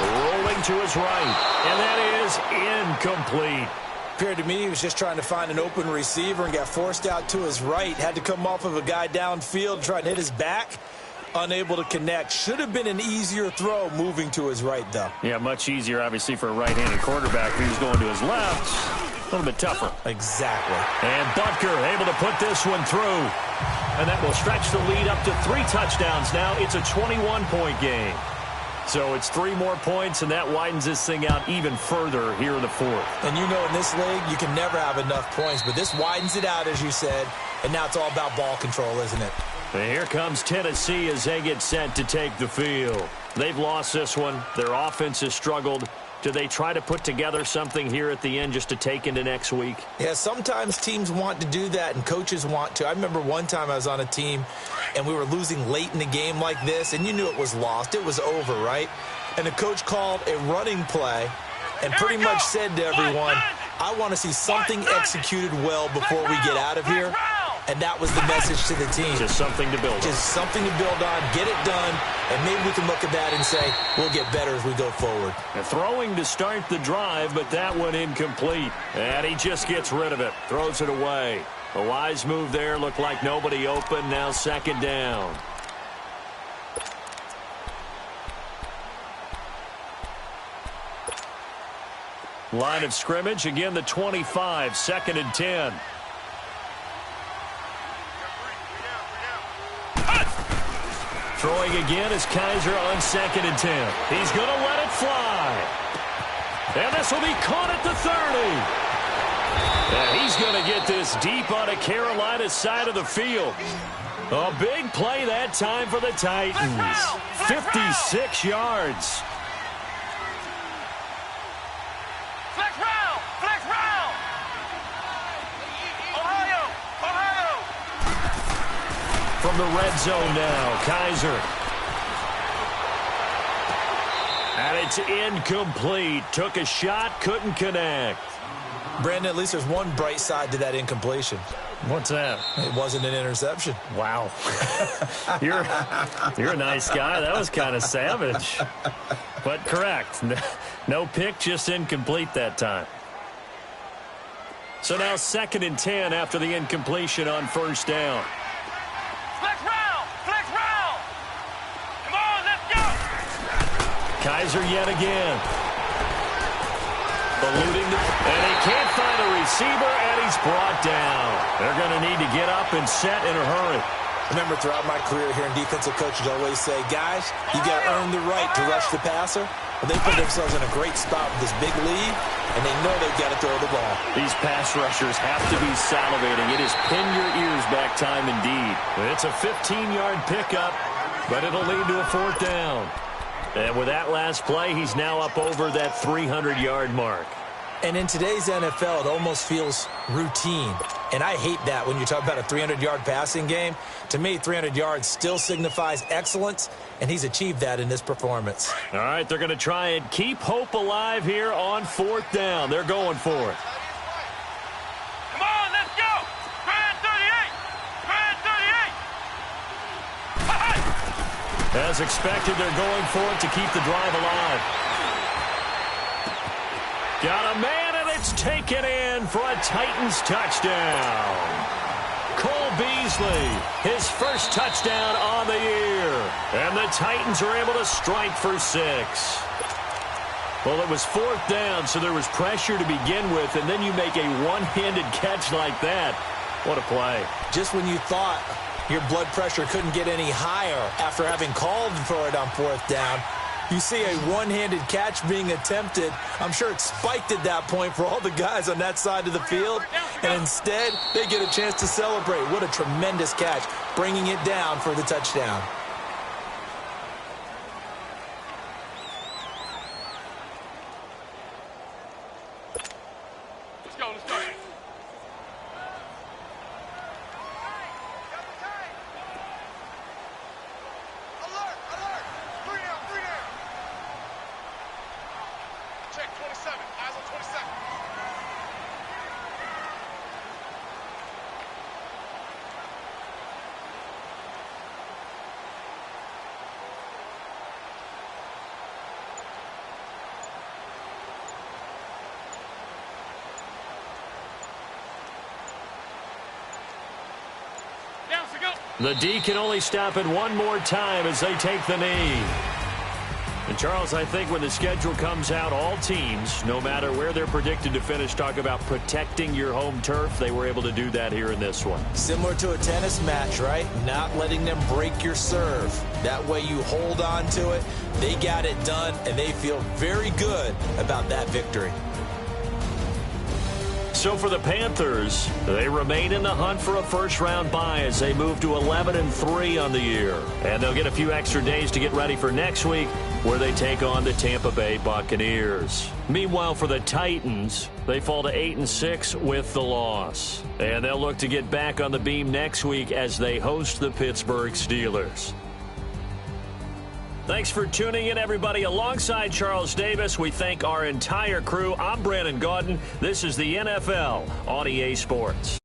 Rolling to his right. And that is incomplete. Appeared to me he was just trying to find an open receiver and got forced out to his right. Had to come off of a guy downfield and try and hit his back. Unable to connect. Should have been an easier throw moving to his right, though. Yeah, much easier, obviously, for a right-handed quarterback. He was going to his left. A little bit tougher. Exactly. And Butker able to put this one through. And that will stretch the lead up to 3 touchdowns now. It's a 21-point game. So it's 3 more points, and that widens this thing out even further here in the 4th. And you know in this league, you can never have enough points, but this widens it out, as you said, and now it's all about ball control, isn't it? And here comes Tennessee as they get set to take the field. They've lost this one. Their offense has struggled. Do they try to put together something here at the end just to take into next week? Yeah, sometimes teams want to do that and coaches want to. I remember one time I was on a team and we were losing late in the game like this, and you knew it was lost. It was over, right? And the coach called a running play and pretty much said to everyone, I want to see something executed well before we get out of here. And that was the message to the team. Just something to build on. Just something to build on, get it done, and maybe we can look at that and say, we'll get better as we go forward. And throwing to start the drive, but that one incomplete. And he just gets rid of it, throws it away. A wise move there, looked like nobody open, now 2nd down. Line of scrimmage, again the 25, 2nd and 10. Throwing again is Kaiser on 2nd and 10. He's going to let it fly. And this will be caught at the 30. And he's going to get this deep on a Carolina side of the field. A big play that time for the Titans. 56 yards. Flex round! Flex round! Ohio! Ohio! From the red zone now, Kaiser. And it's incomplete. Took a shot, couldn't connect. Brandon, at least there's one bright side to that incompletion. What's that? It wasn't an interception. Wow. You're a nice guy. That was kind of savage. But correct. No pick, just incomplete that time. So now 2nd and 10 after the incompletion on 1st down. Flex round! Flex round! Come on, let's go! Kaiser yet again. Eluding and he can't find a receiver, and he's brought down. They're going to need to get up and set in a hurry. Remember, throughout my career here in defensive coaches, I always say, guys, you got to earn the right to rush the passer. And they put themselves in a great spot with this big lead, and they know they've got to throw the ball. These pass rushers have to be salivating. It is pin your ears back time indeed. It's a 15-yard pickup, but it'll lead to a 4th down. And with that last play, he's now up over that 300-yard mark. And in today's NFL, it almost feels routine. And I hate that when you talk about a 300-yard passing game. To me, 300 yards still signifies excellence, and he's achieved that in this performance. All right, they're going to try and keep hope alive here on 4th down. They're going for it. Come on, let's go. Grand 38. Grand 38. As expected, they're going for it to keep the drive alive. Got a man, and it's taken in for a Titans touchdown. Cole Beasley, his first touchdown on the year. And the Titans are able to strike for 6. Well, it was 4th down, so there was pressure to begin with, and then you make a one-handed catch like that. What a play. Just when you thought your blood pressure couldn't get any higher after having called for it on 4th down, you see a one-handed catch being attempted. I'm sure it spiked at that point for all the guys on that side of the field. And instead, they get a chance to celebrate. What a tremendous catch, bringing it down for the touchdown. Let's go, let's go. Alert, alert. 3 down, 3 down. Check 27, eyes on 27. Down, so go. The D can only stop it one more time as they take the knee. And, Charles, I think when the schedule comes out, all teams, no matter where they're predicted to finish, talk about protecting your home turf. They were able to do that here in this one. Similar to a tennis match, right? Not letting them break your serve. That way you hold on to it. They got it done, and they feel very good about that victory. So for the Panthers, they remain in the hunt for a first-round bye as they move to 11-3 on the year. And they'll get a few extra days to get ready for next week, where they take on the Tampa Bay Buccaneers. Meanwhile, for the Titans, they fall to 8-6 with the loss. And they'll look to get back on the beam next week as they host the Pittsburgh Steelers. Thanks for tuning in, everybody. Alongside Charles Davis, we thank our entire crew. I'm Brandon Gaudin. This is the NFL on EA Sports.